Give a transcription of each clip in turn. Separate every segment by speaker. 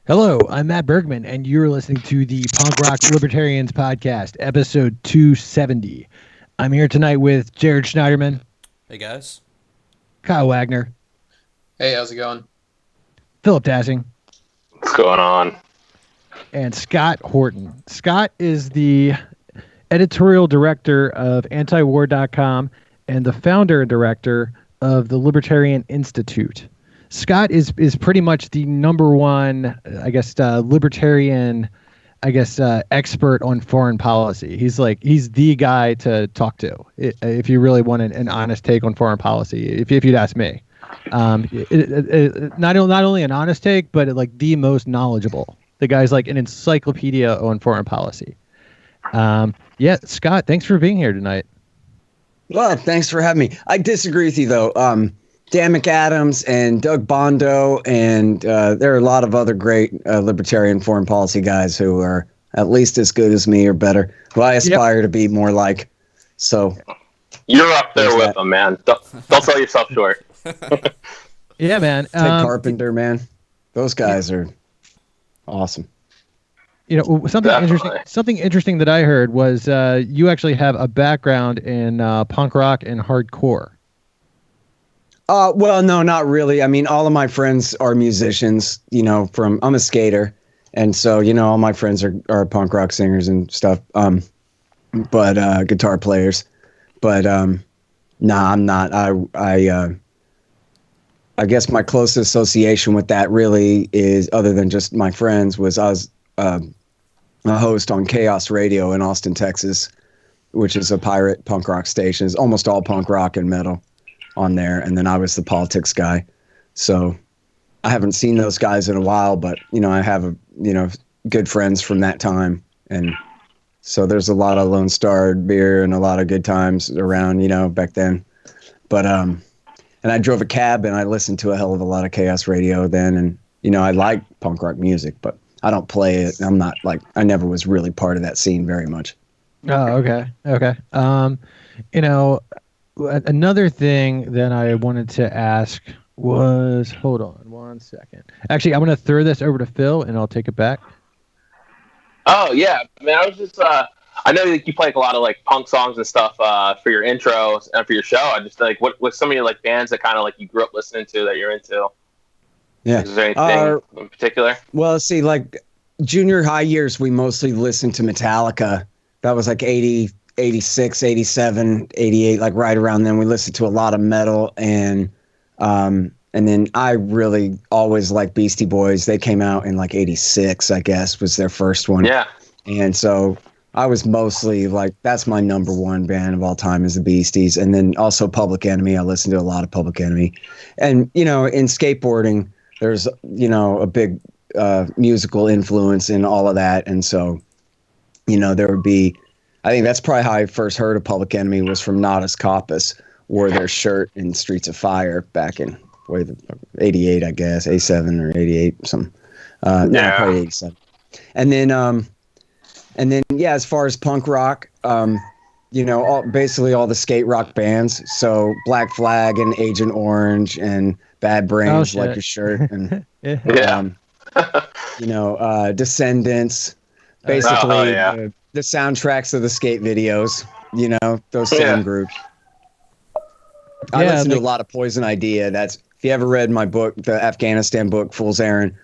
Speaker 1: Hello, I'm Matt Bergman, and you're listening to the Punk Rock Libertarians Podcast, episode 270. I'm here tonight with Jared Schneiderman.
Speaker 2: Hey, guys.
Speaker 1: Kyle Wagner.
Speaker 3: Hey, how's it going?
Speaker 1: Philip Dassing.
Speaker 4: What's going on?
Speaker 1: And Scott Horton. Scott is the editorial director of antiwar.com and the founder and director of the Libertarian Institute. Scott is pretty much the number one, libertarian, expert on foreign policy. He's the guy to talk to if you really want an honest take on foreign policy. If you'd ask me, not only an honest take, but the most knowledgeable. The guy's like an encyclopedia on foreign policy. Scott, thanks for being here tonight.
Speaker 5: Well, thanks for having me. I disagree with you though. Dan McAdams and Doug Bondo, and there are a lot of other great libertarian foreign policy guys who are at least as good as me or better, who I aspire to be more like. So
Speaker 4: you're up there with them, man. Don't sell yourself short.
Speaker 1: Yeah, man.
Speaker 5: Ted Carpenter, man. Those guys are awesome.
Speaker 1: You know, something interesting that I heard was you actually have a background in punk rock and hardcore.
Speaker 5: Well, no, not really. I mean, all of my friends are musicians, I'm a skater. And so, all my friends are punk rock singers and stuff. But guitar players. But nah, I'm not. I guess my closest association with that really is, other than just my friends, was I was a host on Chaos Radio in Austin, Texas, which is a pirate punk rock station. It's almost all punk rock and metal on there. And then I was the politics guy. So I haven't seen those guys in a while, but I have good friends from that time. And so there's a lot of Lone Star beer and a lot of good times around, back then. But and I drove a cab and I listened to a hell of a lot of Chaos Radio then, and I like punk rock music, but I don't play it. I'm not I never was really part of that scene very much.
Speaker 1: Oh, okay. Another thing that I wanted to ask was, hold on one second. Actually, I'm going to throw this over to Phil, and I'll take it back.
Speaker 4: Oh, yeah. I mean, I was just, I know you play a lot of punk songs and stuff for your intros and for your show. I just what's some of your bands that kind of you grew up listening to that you're into?
Speaker 5: Yeah.
Speaker 4: Is there anything in particular?
Speaker 5: Well, see, junior high years, we mostly listened to Metallica. That was 80, 86, 87, 88, right around then. We listened to a lot of metal, and then I really always liked Beastie Boys. They came out in 86, I guess, was their first one.
Speaker 4: Yeah. And
Speaker 5: so I was mostly that's my number one band of all time is the Beasties. And then also Public Enemy. I listened to a lot of Public Enemy. And, in skateboarding, there's, a big musical influence in all of that. And so, there would be, I think that's probably how I first heard of Public Enemy was from Natus Copus, wore their shirt in Streets of Fire back in 88, I guess, 87 or 88, something. No, probably 87. And then, yeah, as far as punk rock, basically all the skate rock bands. So Black Flag and Agent Orange and Bad Brains, Like Your Shirt, and Descendants. Basically, the soundtracks of the skate videos, those same groups. I listen to a lot of Poison Idea. If you ever read my book, the Afghanistan book, Fool's Errand,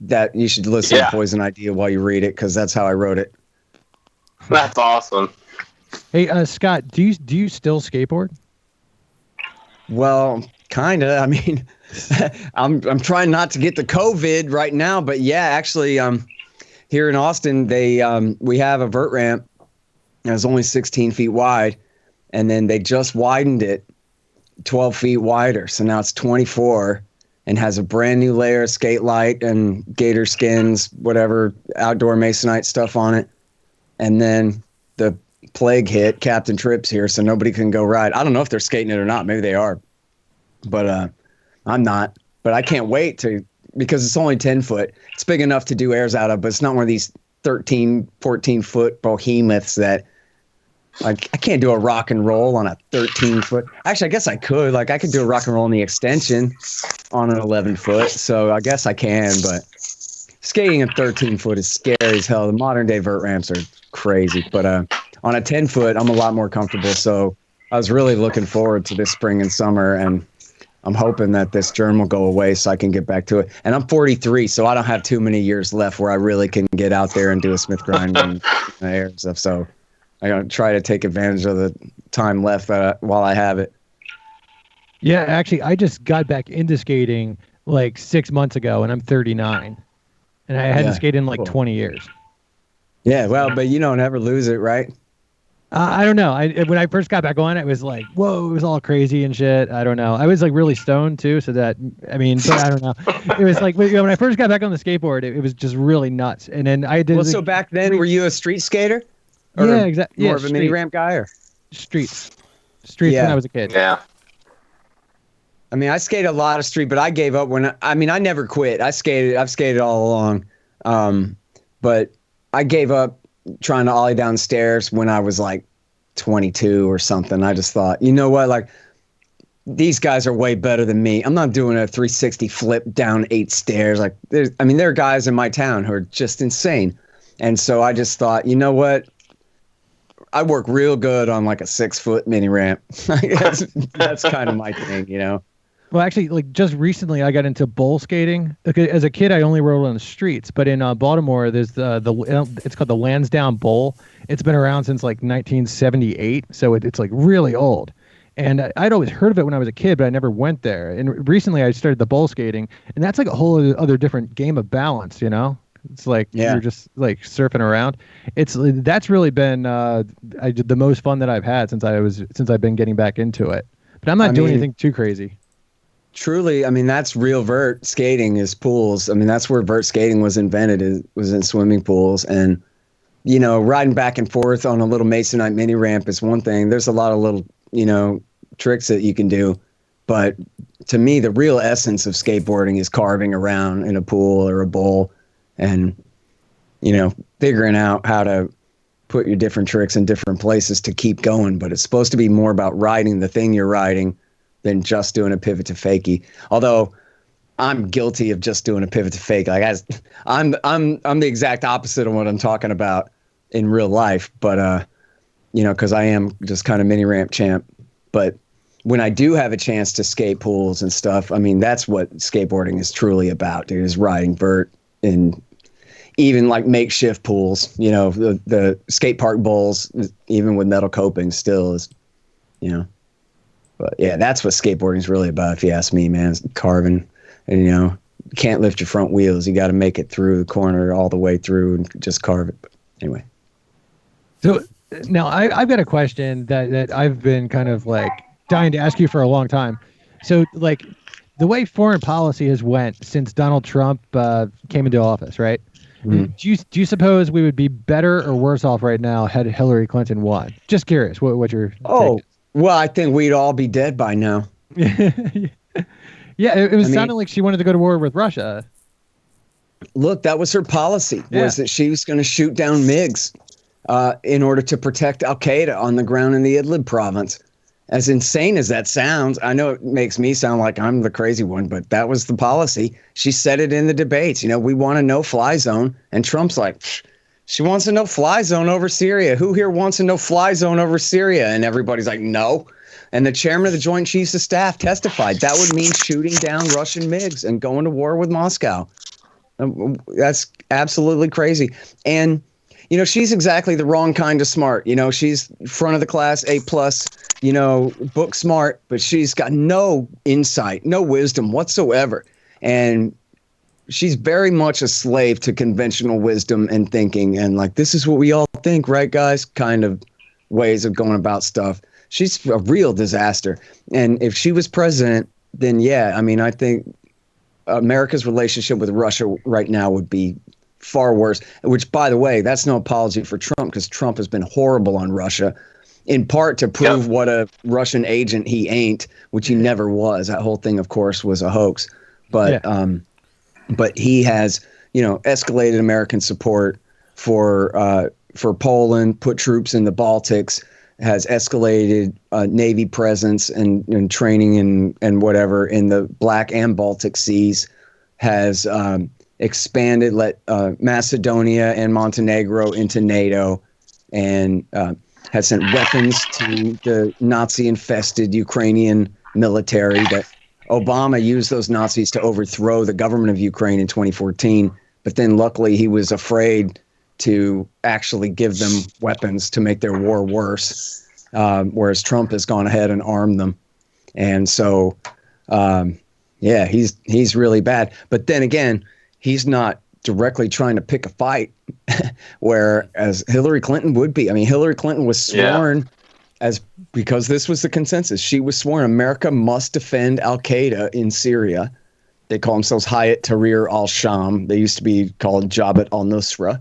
Speaker 5: that you should listen to Poison Idea while you read it, because that's how I wrote it.
Speaker 4: That's awesome.
Speaker 1: Hey, Scott, do you still skateboard?
Speaker 5: Well, kind of. I mean, I'm trying not to get the COVID right now, but yeah, actually, here in Austin, we have a vert ramp that was only 16 feet wide, and then they just widened it 12 feet wider. So now it's 24 and has a brand new layer of skate light and gator skins, whatever, outdoor masonite stuff on it. And then the plague hit, Captain Tripp's here, so nobody can go ride. I don't know if they're skating it or not. Maybe they are. But I'm not. But I can't wait because it's only 10 foot. It's big enough to do airs out of, but it's not one of these 13, 14 foot behemoths that I can't do a rock and roll on a 13 foot. Actually, I guess I could. I could do a rock and roll in the extension on an 11 foot. So I guess I can, but skating at 13 foot is scary as hell. The modern day vert ramps are crazy, but on a 10 foot, I'm a lot more comfortable. So I was really looking forward to this spring and summer, and I'm hoping that this germ will go away so I can get back to it. And I'm 43, so I don't have too many years left where I really can get out there and do a Smith grind and air and stuff. So I'm going to try to take advantage of the time left while I have it.
Speaker 1: Yeah, actually, I just got back into skating like 6 months ago, and I'm 39. And I hadn't skated in like 20 years.
Speaker 5: Yeah, well, but you don't ever lose it, right?
Speaker 1: I don't know. When I first got back on, it was like, whoa, it was all crazy and shit. I don't know. I was like really stoned too, so that, I mean, but I don't know. It was like, when I first got back on the skateboard, it was just really nuts. And then I did.
Speaker 5: Well, so back then, were you a street skater?
Speaker 1: Or yeah, exactly.
Speaker 5: More of a mini ramp guy, or
Speaker 1: streets when I was a kid.
Speaker 4: Yeah.
Speaker 5: I mean, I skated a lot of street, but I gave up I never quit. I've skated all along. But I gave up trying to ollie downstairs when I was like 22 or something. I just thought, you know what? Like, these guys are way better than me. I'm not doing a 360 flip down 8 stairs. Like, there are guys in my town who are just insane. And so I just thought, you know what? I work real good on like a 6 foot mini ramp. that's kind of my thing, you know?
Speaker 1: Well, actually, like just recently, I got into bowl skating. As a kid, I only rode on the streets, but in Baltimore, there's it's called the Lansdowne Bowl. It's been around since like 1978, so it's like really old. And I'd always heard of it when I was a kid, but I never went there. And recently, I started the bowl skating, and that's like a whole other different game of balance, you know? It's like you're just like surfing around. That's really been the most fun that I've had since I've been getting back into it. But I'm not doing anything too crazy.
Speaker 5: Truly, I mean, that's real vert skating is pools. I mean, that's where vert skating was invented. It was in swimming pools. And, you know, riding back and forth on a little Masonite mini ramp is one thing. There's a lot of little, you know, tricks that you can do. But to me, the real essence of skateboarding is carving around in a pool or a bowl and, you know, figuring out how to put your different tricks in different places to keep going. But it's supposed to be more about riding the thing you're riding than just doing a pivot to fakie. Although I'm guilty of just doing a pivot to fake. Like I'm the exact opposite of what I'm talking about in real life. But you know, because I am just kind of mini ramp champ. But when I do have a chance to skate pools and stuff, I mean, that's what skateboarding is truly about, dude, is riding vert in even like makeshift pools. You know, the skate park bowls, even with metal coping, still is, you know. But yeah, that's what skateboarding is really about, if you ask me, man. It's carving, and you know, you can't lift your front wheels. You got to make it through the corner all the way through and just carve it. But anyway.
Speaker 1: So now I've got a question that I've been kind of like dying to ask you for a long time. So like the way foreign policy has went since Donald Trump came into office, right? Mm-hmm. Do you suppose we would be better or worse off right now had Hillary Clinton won? Just curious, what your take is.
Speaker 5: Well, I think we'd all be dead by now.
Speaker 1: Yeah, it was sounding like she wanted to go to war with Russia.
Speaker 5: Look, that was her policy, was that she was going to shoot down MiGs in order to protect Al-Qaeda on the ground in the Idlib province. As insane as that sounds, I know it makes me sound like I'm the crazy one, but that was the policy. She said it in the debates. You know, we want a no-fly zone. And Trump's like, she wants a no-fly zone over Syria. Who here wants a no-fly zone over Syria? And everybody's like, no. And the chairman of the Joint Chiefs of Staff testified that would mean shooting down Russian MiGs and going to war with Moscow. That's absolutely crazy. And, you know, she's exactly the wrong kind of smart. You know, she's front of the class, A+, you know, book smart, but she's got no insight, no wisdom whatsoever. And she's very much a slave to conventional wisdom and thinking and like, this is what we all think, right, guys? Kind of ways of going about stuff. She's a real disaster. And if she was president, then yeah, I mean, I think America's relationship with Russia right now would be far worse, which, by the way, that's no apology for Trump, because Trump has been horrible on Russia, in part to prove what a Russian agent he ain't, which he never was. That whole thing, of course, was a hoax. But but he has, you know, escalated American support for Poland, put troops in the Baltics, has escalated Navy presence and training and whatever in the Black and Baltic seas, has expanded, let Macedonia and Montenegro into NATO, and had sent weapons to the Nazi-infested Ukrainian military. That Obama used those Nazis to overthrow the government of Ukraine in 2014. But then luckily he was afraid to actually give them weapons to make their war worse, whereas Trump has gone ahead and armed them. And so, yeah, he's really bad. But then again, he's not directly trying to pick a fight, whereas Hillary Clinton would be. I mean, Hillary Clinton was sworn because this was the consensus. She was sworn America must defend al-Qaeda in Syria. They call themselves Hayat Tahrir al-Sham. They used to be called Jabhat al-Nusra.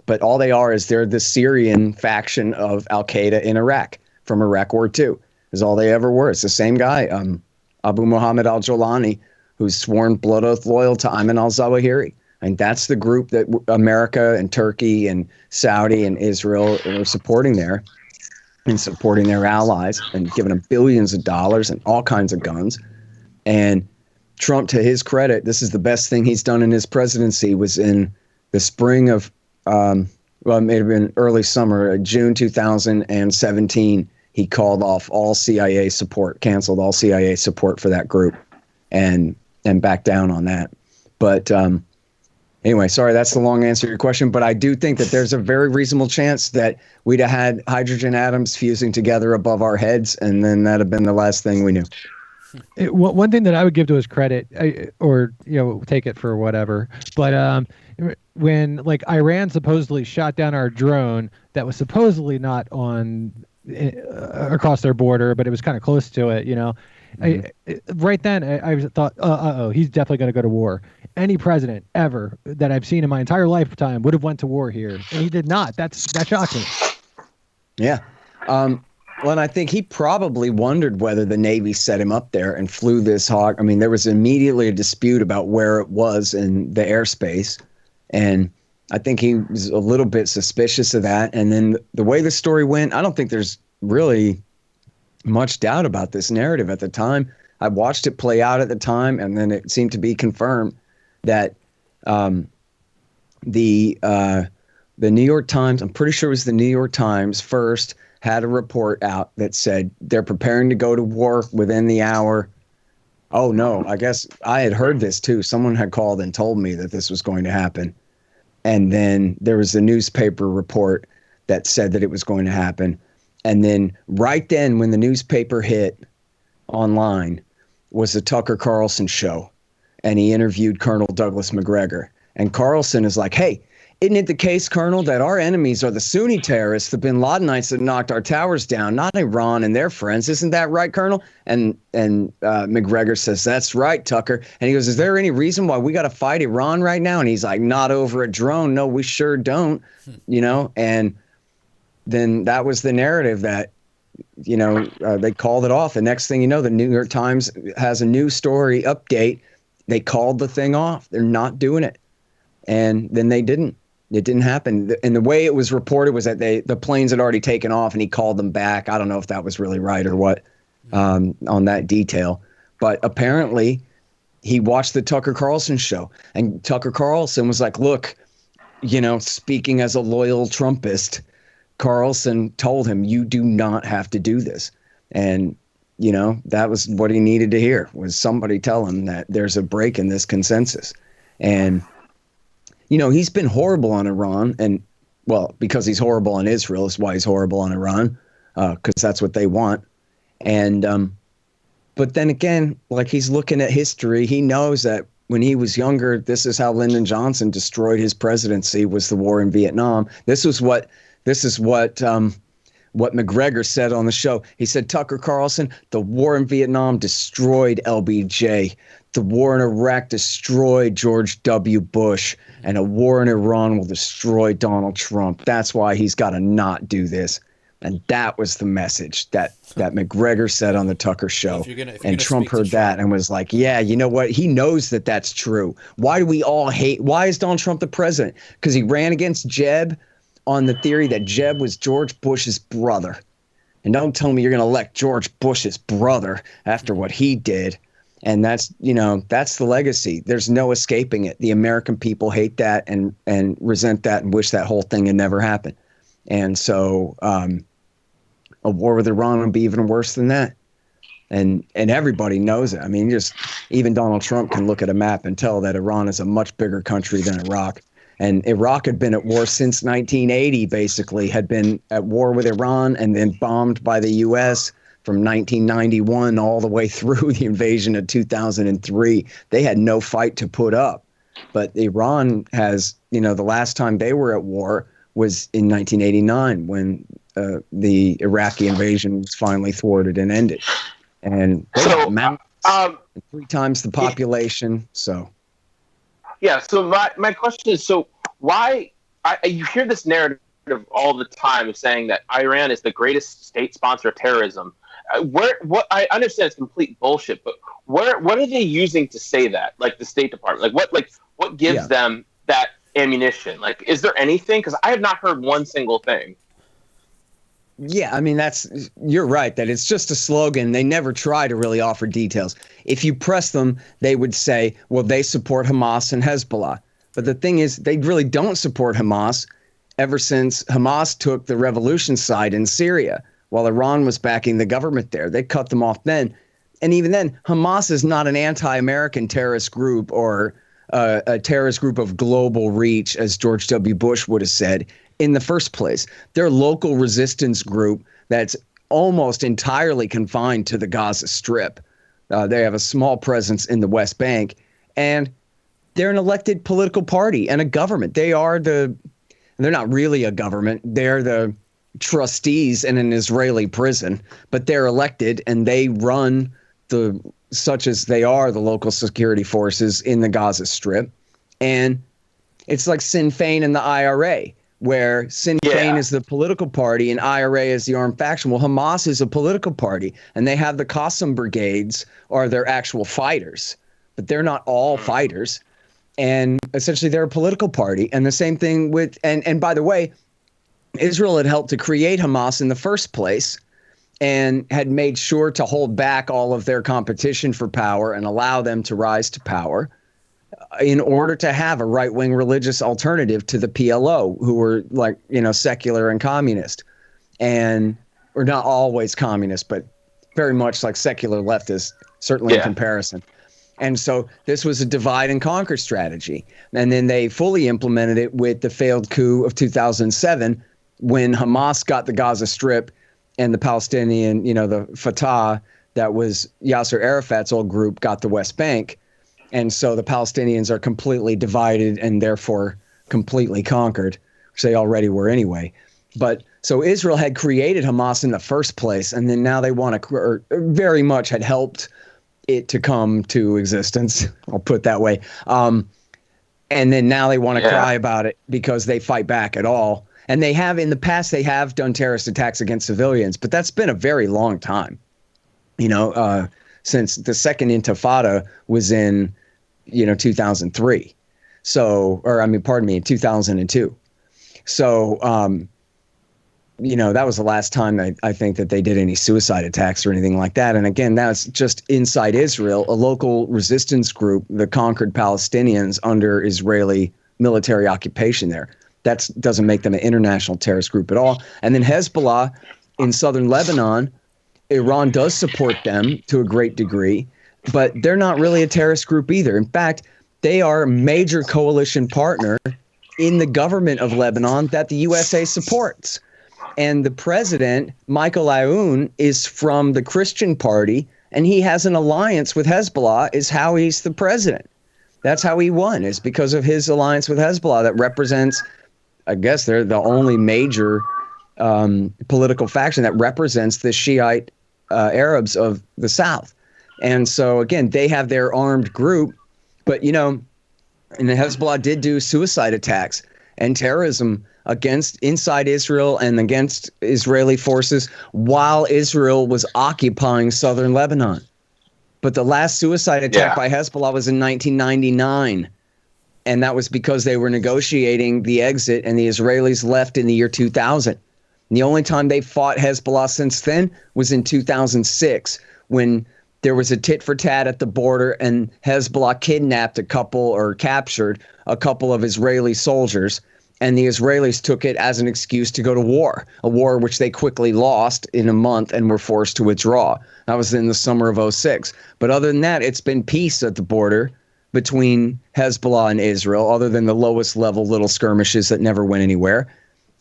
Speaker 5: But all they are is they're the Syrian faction of al-Qaeda in Iraq from Iraq War II. Is all they ever were. It's the same guy, Abu Muhammad al-Jolani, who's sworn blood oath loyal to Ayman al-Zawahiri. And that's the group that America and Turkey and Saudi and Israel are supporting there, and supporting their allies and giving them billions of dollars and all kinds of guns. And Trump, to his credit, this is the best thing he's done in his presidency, was in the spring of, well, it may have been early summer, June 2017, he called off all CIA support, canceled all CIA support for that group, and backed down on that. But anyway, sorry, that's the long answer to your question. But I do think that there's a very reasonable chance that we'd have had hydrogen atoms fusing together above our heads, and then that'd have been the last thing we knew.
Speaker 1: One thing that I would give to his credit, or take it for whatever, but when like Iran supposedly shot down our drone that was supposedly not on across their border, but it was kind of close to it, right then I thought, he's definitely going to go to war. Any president ever that I've seen in my entire lifetime would have went to war here, and he did not. That shocked me.
Speaker 5: Yeah. Well, and I think he probably wondered whether the Navy set him up there and flew this hawk. I mean, there was immediately a dispute about where it was in the airspace, and I think he was a little bit suspicious of that. And then the way the story went, I don't think there's really much doubt about this narrative at the time. I watched it play out at the time, and then it seemed to be confirmed that the New York Times, I'm pretty sure it was the New York Times first, had a report out that said they're preparing to go to war within the hour. Oh, no, I guess I had heard this too. Someone had called and told me that this was going to happen. And then there was a newspaper report that said that it was going to happen. And then right then when the newspaper hit online was the Tucker Carlson show. And he interviewed Colonel Douglas McGregor. And Carlson is like, hey, isn't it the case, Colonel, that our enemies are the Sunni terrorists, the bin Ladenites that knocked our towers down, not Iran and their friends? Isn't that right, Colonel? And McGregor says, that's right, Tucker. And he goes, is there any reason why we got to fight Iran right now? And he's like, not over a drone. No, we sure don't. And then that was the narrative that, they called it off. The next thing you know, the New York Times has a new story update. They called the thing off. They're not doing it. And then they didn't. It didn't happen. And the way it was reported was that the planes had already taken off and he called them back. I don't know if that was really right or what on that detail. But apparently he watched the Tucker Carlson show. And Tucker Carlson was like, look, speaking as a loyal Trumpist, Carlson told him, you do not have to do this. And, that was what he needed to hear, was somebody tell him that there's a break in this consensus. And he's been horrible on Iran, and because he's horrible on Israel is why he's horrible on Iran, because that's what they want. And but then again, like, he's looking at history. He knows that when he was younger, this is how Lyndon Johnson destroyed his presidency, was the war in Vietnam. This is what McGregor said on the show. He said, Tucker Carlson, the war in Vietnam destroyed LBJ. The war in Iraq destroyed George W. Bush, and a war in Iran will destroy Donald Trump. That's why he's got to not do this. And that was the message that McGregor said on the Tucker show. And Trump heard that and was like, yeah, you know what? He knows that that's true. Why do we all hate? Why is Donald Trump the president? Because he ran against Jeb on the theory that Jeb was George Bush's brother. And don't tell me you're going to elect George Bush's brother after what he did. And that's the legacy. There's no escaping it. The American people hate that and resent that and wish that whole thing had never happened. And so a war with Iran would be even worse than that. And everybody knows it. I mean, just even Donald Trump can look at a map and tell that Iran is a much bigger country than Iraq. And Iraq had been at war since 1980, basically, had been at war with Iran and then bombed by the U.S. from 1991 all the way through the invasion of 2003. They had no fight to put up. But Iran has, the last time they were at war was in 1989 when the Iraqi invasion was finally thwarted and ended. And they got mountains, 3 times the population. So,
Speaker 4: yeah. So my question is, so why you hear this narrative all the time saying that Iran is the greatest state sponsor of terrorism. What I understand it's complete bullshit, but what are they using to say that? Like the State Department, what gives them that ammunition? Like, is there anything? Because I have not heard one single thing.
Speaker 5: Yeah, I mean, you're right that it's just a slogan. They never try to really offer details. If you press them, they would say, well, they support Hamas and Hezbollah. But the thing is, they really don't support Hamas ever since Hamas took the revolution side in Syria while Iran was backing the government there. They cut them off then. And even then, Hamas is not an anti-American terrorist group or a terrorist group of global reach, as George W. Bush would have said. In the first place, they're a local resistance group that's almost entirely confined to the Gaza Strip. They have a small presence in the West Bank, and they're an elected political party and a government. They're not really a government. They're the trustees in an Israeli prison, but they're elected and they run the local security forces in the Gaza Strip. And it's like Sinn Féin and the IRA, where Sinn Féin is the political party and IRA is the armed faction. Well, Hamas is a political party, and they have the Qassam brigades are their actual fighters, but they're not all fighters. And essentially they're a political party. And the same thing with, and by the way, Israel had helped to create Hamas in the first place and had made sure to hold back all of their competition for power and allow them to rise to power in order to have a right-wing religious alternative to the PLO, who were secular and communist, and or not always communist, but very much like secular leftists, certainly in comparison. And so this was a divide and conquer strategy. And then they fully implemented it with the failed coup of 2007 when Hamas got the Gaza Strip and the Palestinian, the Fatah, that was Yasser Arafat's old group, got the West Bank. And so the Palestinians are completely divided and therefore completely conquered, which they already were anyway. But so Israel had created Hamas in the first place, and then now they want to, or very much had helped it to come to existence. I'll put it that way. And then now they want to cry about it because they fight back at all. And they have in the past, they have done terrorist attacks against civilians, but that's been a very long time, since the second Intifada was in, 2003. So, in 2002. So, that was the last time I think that they did any suicide attacks or anything like that. And again, that's just inside Israel, a local resistance group, the conquered Palestinians under Israeli military occupation there. That doesn't make them an international terrorist group at all. And then Hezbollah in southern Lebanon, Iran does support them to a great degree, but they're not really a terrorist group either. In fact, they are a major coalition partner in the government of Lebanon that the USA supports. And the president, Michael Aoun, is from the Christian party, and he has an alliance with Hezbollah, is how he's the president. That's how he won, is because of his alliance with Hezbollah that represents, I guess they're the only major political faction that represents the Shiite Arabs of the South. And so, again, they have their armed group. But, and the Hezbollah did do suicide attacks and terrorism against inside Israel and against Israeli forces while Israel was occupying southern Lebanon. But the last suicide attack by Hezbollah was in 1999. And that was because they were negotiating the exit and the Israelis left in the year 2000. And the only time they fought Hezbollah since then was in 2006 when there was a tit for tat at the border, and Hezbollah kidnapped captured a couple of Israeli soldiers, and the Israelis took it as an excuse to go to war, a war which they quickly lost in a month and were forced to withdraw. That was in the summer of 2006. But other than that, it's been peace at the border between Hezbollah and Israel, other than the lowest level little skirmishes that never went anywhere,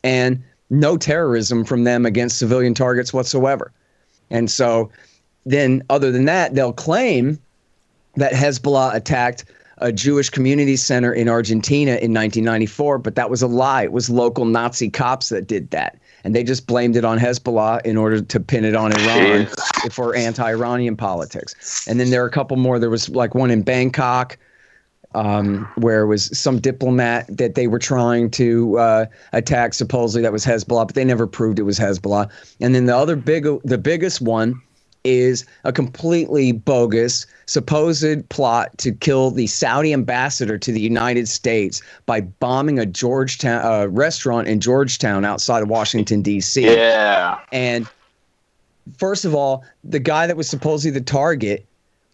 Speaker 5: and no terrorism from them against civilian targets whatsoever. And so then other than that, they'll claim that Hezbollah attacked a Jewish community center in Argentina in 1994, but that was a lie. It was local Nazi cops that did that. And they just blamed it on Hezbollah in order to pin it on Iran for anti-Iranian politics. And then there are a couple more. There was like one in Bangkok where it was some diplomat that they were trying to attack. Supposedly that was Hezbollah, but they never proved it was Hezbollah. And then the biggest one is a completely bogus supposed plot to kill the Saudi ambassador to the United States by bombing a restaurant in Georgetown outside of Washington, D.C.
Speaker 4: Yeah.
Speaker 5: And first of all, the guy that was supposedly the target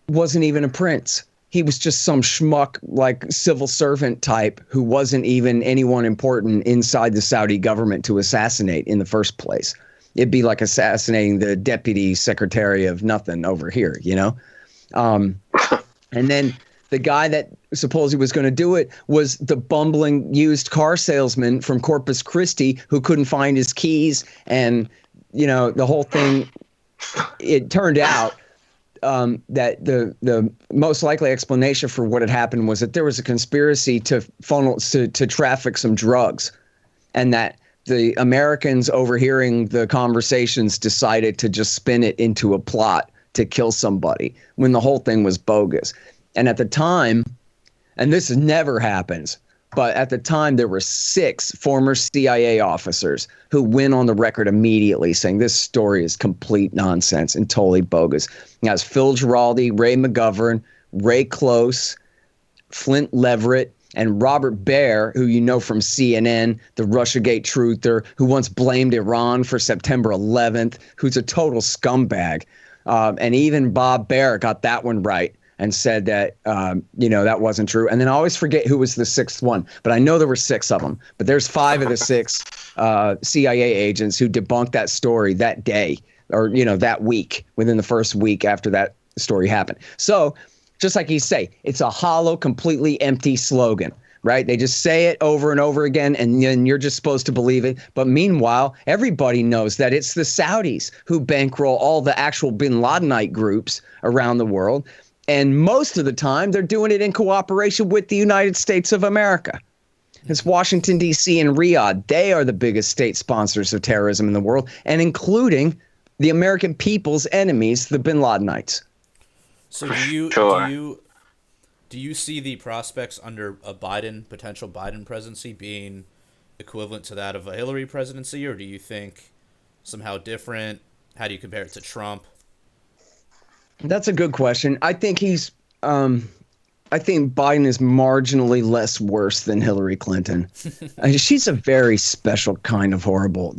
Speaker 5: wasn't even a prince. He was just some schmuck, like civil servant type who wasn't even anyone important inside the Saudi government to assassinate in the first place. It'd be like assassinating the deputy secretary of nothing over here, you know? And then the guy that supposedly was going to do it was the bumbling used car salesman from Corpus Christi who couldn't find his keys. And, you know, the whole thing, it turned out that the most likely explanation for what had happened was that there was a conspiracy to traffic some drugs, and that the Americans overhearing the conversations decided to just spin it into a plot to kill somebody when the whole thing was bogus. And at the time, and this never happens, but at the time there were 6 former CIA officers who went on the record immediately saying this story is complete nonsense and totally bogus. That's Phil Giraldi, Ray McGovern, Ray Close, Flint Leverett, and Robert Baer, who you know from CNN, the Russiagate truther, who once blamed Iran for September 11th, who's a total scumbag. And even Bob Baer got that one right and said that, that wasn't true. And then I always forget who was the 6th one, but I know there were 6 of them. But there's 5 of the 6 CIA agents who debunked that story that day, or, that week, within the first week after that story happened. So just like you say, it's a hollow, completely empty slogan, right? They just say it over and over again, and then you're just supposed to believe it. But meanwhile, everybody knows that it's the Saudis who bankroll all the actual bin Ladenite groups around the world. And most of the time, they're doing it in cooperation with the United States of America. It's Washington, D.C. and Riyadh. They are the biggest state sponsors of terrorism in the world, and including the American people's enemies, the bin Ladenites.
Speaker 2: So do you see the prospects under a potential Biden presidency being equivalent to that of a Hillary presidency, or do you think somehow different? How do you compare it to Trump?
Speaker 5: That's a good question. I think I think Biden is marginally less worse than Hillary Clinton. She's a very special kind of horrible,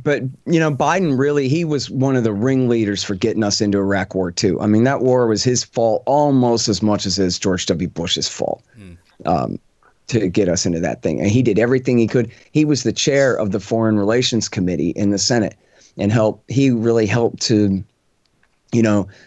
Speaker 5: But, Biden really, he was one of the ringleaders for getting us into Iraq War II. I mean, that war was his fault almost as much as it's George W. Bush's fault to get us into that thing. And he did everything he could. He was the chair of the Foreign Relations Committee in the Senate, and he really helped to,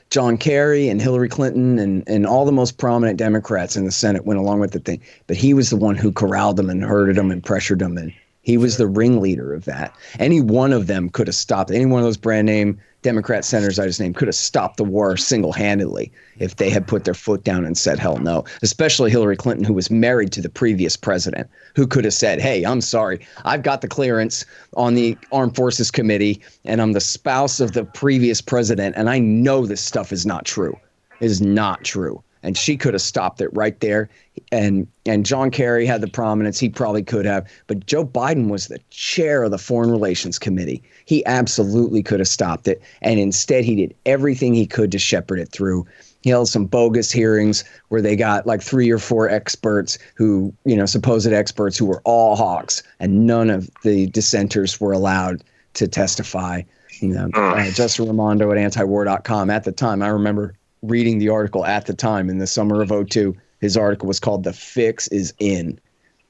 Speaker 5: John Kerry and Hillary Clinton and all the most prominent Democrats in the Senate went along with the thing. But he was the one who corralled them and herded them and pressured them, and he was the ringleader of that. Any one of them could have stopped. Any one of those brand name Democrat senators I just named could have stopped the war single-handedly if they had put their foot down and said, hell no. Especially Hillary Clinton, who was married to the previous president, who could have said, hey, I'm sorry, I've got the clearance on the Armed Forces Committee, and I'm the spouse of the previous president, and I know this stuff is not true. It is not true. And she could have stopped it right there. And John Kerry had the prominence. He probably could have. But Joe Biden was the chair of the Foreign Relations Committee. He absolutely could have stopped it. And instead, he did everything he could to shepherd it through. He held some bogus hearings where they got like 3 or 4 experts who, supposed experts who were all hawks. And none of the dissenters were allowed to testify. Justin Raimondo at antiwar.com. At the time, I remember reading the article at the time in the summer of '02. His article was called "The Fix Is In,"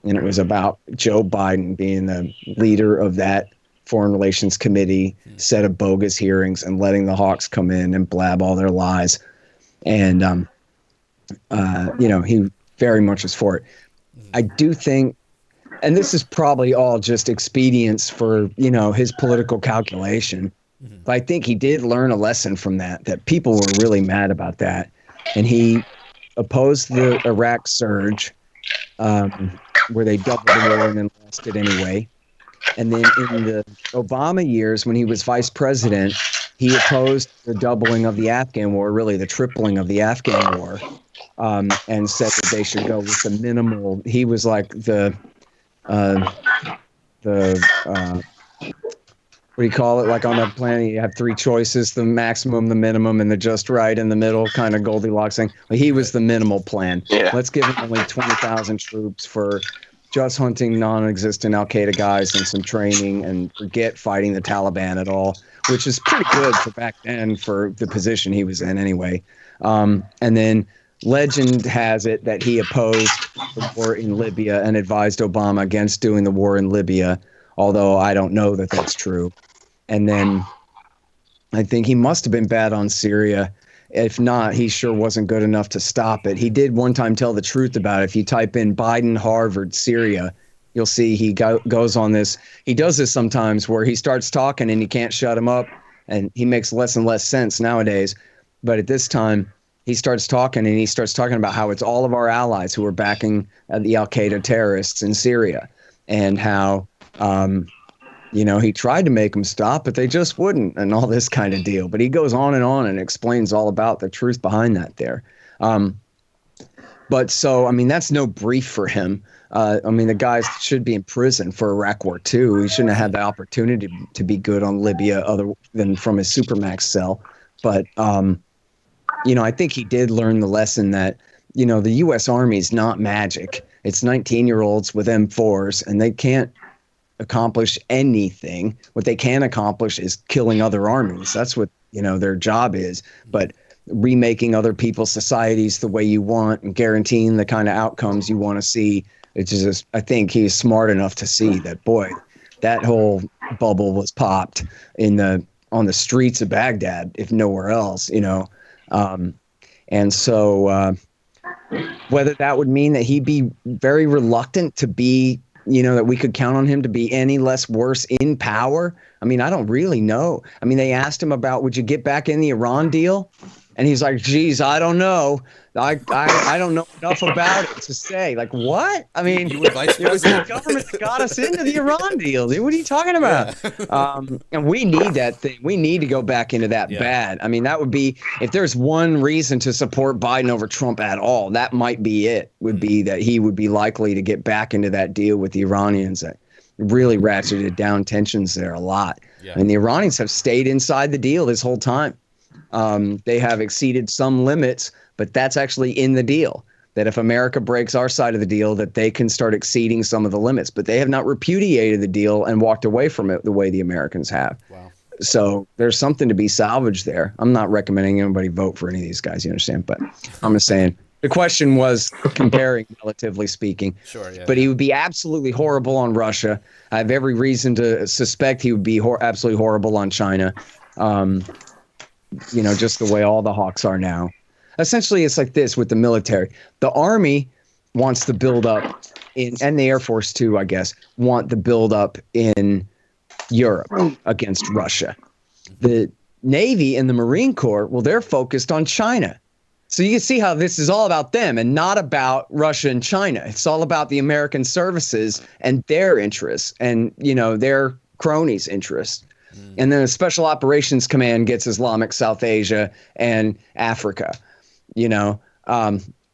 Speaker 5: and it was about Joe Biden being the leader of that Foreign Relations Committee, set of bogus hearings, and letting the hawks come in and blab all their lies. And he very much was for it. I do think, and this is probably all just expedience for, his political calculation. But I think he did learn a lesson from that people were really mad about that. And he opposed the Iraq surge, where they doubled the war and then lost it anyway. And then in the Obama years, when he was vice president, he opposed the doubling of the Afghan war, really the tripling of the Afghan war, and said that they should go with the minimal. He was like the what do you call it? Like on a planet, you have three choices: the maximum, the minimum, and the just right in the middle, kind of Goldilocks thing. Well, he was the minimal plan.
Speaker 4: Yeah.
Speaker 5: Let's give him only 20,000 troops for just hunting non-existent Al-Qaeda guys and some training, and forget fighting the Taliban at all, which is pretty good for back then for the position he was in anyway. And then legend has it that he opposed the war in Libya and advised Obama against doing the war in Libya, although I don't know that that's true. And then I think he must have been bad on Syria. If not, he sure wasn't good enough to stop it. He did one time tell the truth about it. If you type in Biden, Harvard, Syria, you'll see he goes on this. He does this sometimes where he starts talking and you can't shut him up. And he makes less and less sense nowadays. But at this time, he starts talking and he starts talking about how it's all of our allies who are backing the Al-Qaeda terrorists in Syria, and how he tried to make them stop, but they just wouldn't, and all this kind of deal. But he goes on and explains all about the truth behind that there. But so, that's no brief for him. The guy should be in prison for Iraq War II. He shouldn't have had the opportunity to be good on Libya other than from his Supermax cell. But, I think he did learn the lesson that, the U.S. Army is not magic. It's 19-year-olds with M4s, and they can't accomplish anything. What they can accomplish is killing other armies. That's what their job is. But remaking other people's societies the way you want and guaranteeing the kind of outcomes you want to see, it's just, I think he's smart enough to see that, boy, that whole bubble was popped on the streets of Baghdad, if nowhere else. And so whether that would mean that he'd be very reluctant to be, that we could count on him to be any less worse in power. I don't really know. They asked him about, would you get back in the Iran deal? And he's like, geez, I don't know. I don't know enough about it to say. Like, what?
Speaker 2: You were vice president.
Speaker 5: The government that got us into the Iran deal. Dude, what are you talking about? Yeah. And we need that thing. We need to go back into that bad. That would be, if there's one reason to support Biden over Trump at all, that might be it, would be that he would be likely to get back into that deal with the Iranians. That really ratcheted down tensions there a lot. Yeah. The Iranians have stayed inside the deal this whole time. They have exceeded some limits, but that's actually in the deal, that if America breaks our side of the deal, that they can start exceeding some of the limits. But they have not repudiated the deal and walked away from it the way the Americans have. Wow. So there's something to be salvaged there. I'm not recommending anybody vote for any of these guys, you understand? But I'm just saying, the question was comparing, relatively speaking. Sure, yeah. But he would be absolutely horrible on Russia. I have every reason to suspect he would be absolutely horrible on China. Just the way all the hawks are now. Essentially, it's like this with the military. The Army wants the buildup and the Air Force too, I guess, want the buildup in Europe against Russia. The Navy and the Marine Corps, well, they're focused on China. So you can see how this is all about them and not about Russia and China. It's all about the American services and their interests and, their cronies' interests. And then the Special Operations Command gets Islamic South Asia and Africa.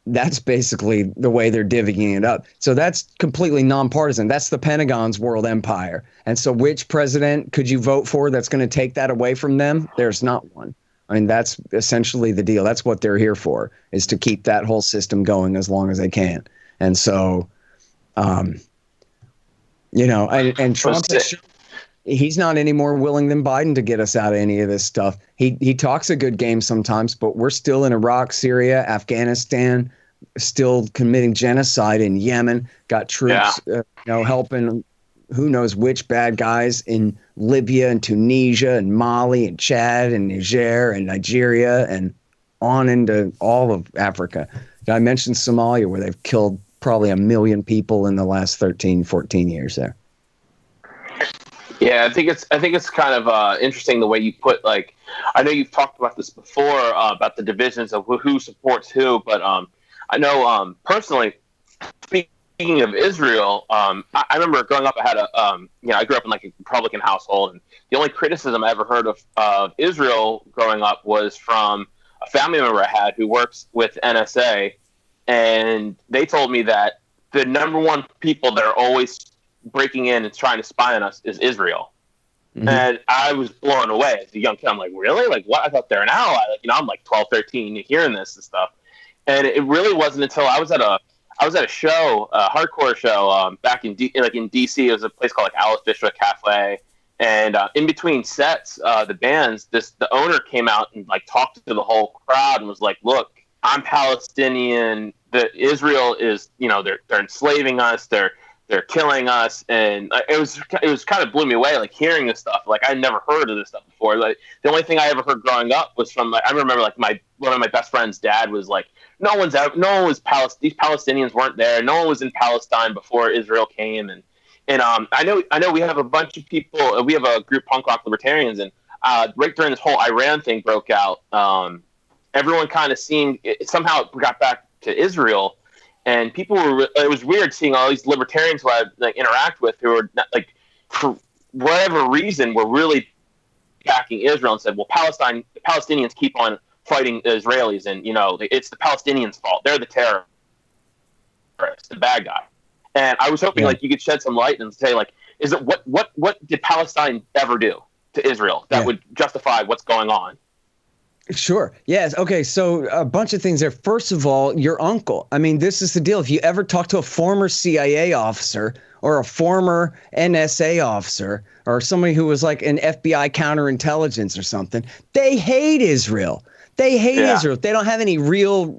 Speaker 5: That's basically the way they're divvying it up. So that's completely nonpartisan. That's the Pentagon's world empire. And so which president could you vote for that's going to take that away from them? There's not one. That's essentially the deal. That's what they're here for, is to keep that whole system going as long as they can. And so, and Trump he's not any more willing than Biden to get us out of any of this stuff. He talks a good game sometimes, but we're still in Iraq, Syria, Afghanistan, still committing genocide in Yemen, got troops helping who knows which bad guys in Libya and Tunisia and Mali and Chad and Niger and Nigeria and on into all of Africa. I mentioned Somalia, where they've killed probably 1 million people in the last 13, 14 years there.
Speaker 4: Yeah, I think it's kind of interesting the way you put, like, I know you've talked about this before about the divisions of who supports who, but I know personally, speaking of Israel, I remember growing up, I had I grew up in like a Republican household, and the only criticism I ever heard of Israel growing up was from a family member I had who works with NSA, and they told me that the number one people that are always breaking in and trying to spy on us is Israel. Mm-hmm. And I was blown away as a young kid. I'm like, really? Like, what? I thought they're an ally. Like, I'm like 12, 13, hearing this and stuff. And it really wasn't until I was at a show, a hardcore show, back in DC. It was a place called like Alice Bishop Cafe. And in between sets, the bands, the owner came out and like talked to the whole crowd and was like, look, I'm Palestinian. Israel is, they're enslaving us. They're killing us, and it was kind of blew me away, like hearing this stuff. Like I'd never heard of this stuff before. Like the only thing I ever heard growing up was from, like, I remember like one of my best friend's dad was like, these Palestinians weren't there. No one was in Palestine before Israel came, and I know we have a bunch of people. We have a group, Punk Rock Libertarians, and right during this whole Iran thing broke out, everyone kind of somehow it got back to Israel. And people it was weird seeing all these libertarians who I like interact with who were not, like, for whatever reason, were really backing Israel and said, well, the Palestinians keep on fighting the Israelis, and, it's the Palestinians' fault. They're the terrorists, the bad guy. And I was hoping like you could shed some light and say, like, is it what did Palestine ever do to Israel that would justify what's going on?
Speaker 5: Sure. Yes. Okay. So a bunch of things there. First of all, your uncle. I mean, this is the deal. If you ever talk to a former CIA officer or a former NSA officer or somebody who was like an FBI counterintelligence or something, they hate Israel. They hate Israel. They don't have any real,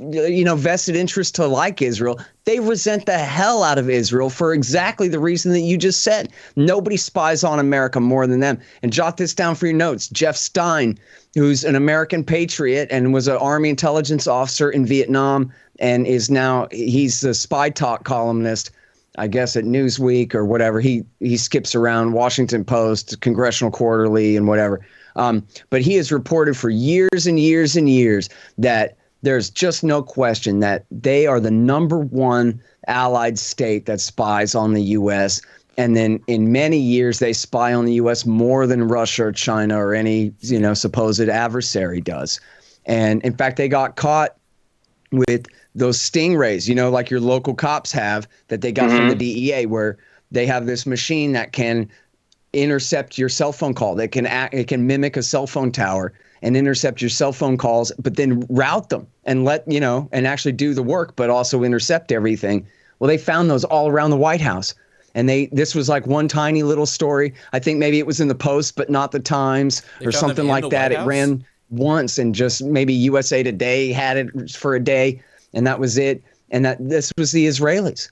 Speaker 5: vested interest to like Israel. They resent the hell out of Israel for exactly the reason that you just said. Nobody spies on America more than them. And jot this down for your notes. Jeff Stein, who's an American patriot and was an Army intelligence officer in Vietnam and he's the spy talk columnist, I guess, at Newsweek or whatever. He skips around Washington Post, Congressional Quarterly, and whatever. But he has reported for years and years and years that there's just no question that they are the number one allied state that spies on the U.S. And then in many years, they spy on the U.S. more than Russia or China or any, supposed adversary does. And in fact, they got caught with those stingrays, like your local cops have that they got from the DEA, where they have this machine that can intercept your cell phone call. It can mimic a cell phone tower and intercept your cell phone calls, but then route them and and actually do the work, but also intercept everything. Well, they found those all around the White House. And this was like one tiny little story. I think maybe it was in the Post, but not the Times or something like that. It ran once, and just maybe USA Today had it for a day, and that was it. And this was the Israelis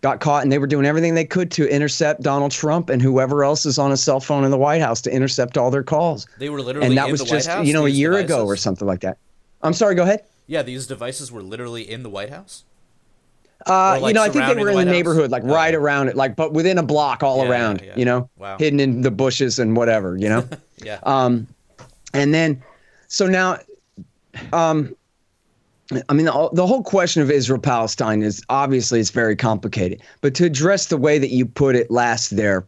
Speaker 5: got caught, and they were doing everything they could to intercept Donald Trump and whoever else is on a cell phone in the White House to intercept all their calls.
Speaker 2: They were literally
Speaker 5: in the
Speaker 2: White House?
Speaker 5: And that was just, a year ago or something like that. I'm sorry, go ahead.
Speaker 2: Yeah, these devices were literally in the White House?
Speaker 5: I think they were in the neighborhood, like right around it, like, but within a block all around,
Speaker 2: Wow.
Speaker 5: hidden in the bushes and whatever,
Speaker 2: Yeah.
Speaker 5: And then, so now, the whole question of Israel-Palestine is obviously it's very complicated. But to address the way that you put it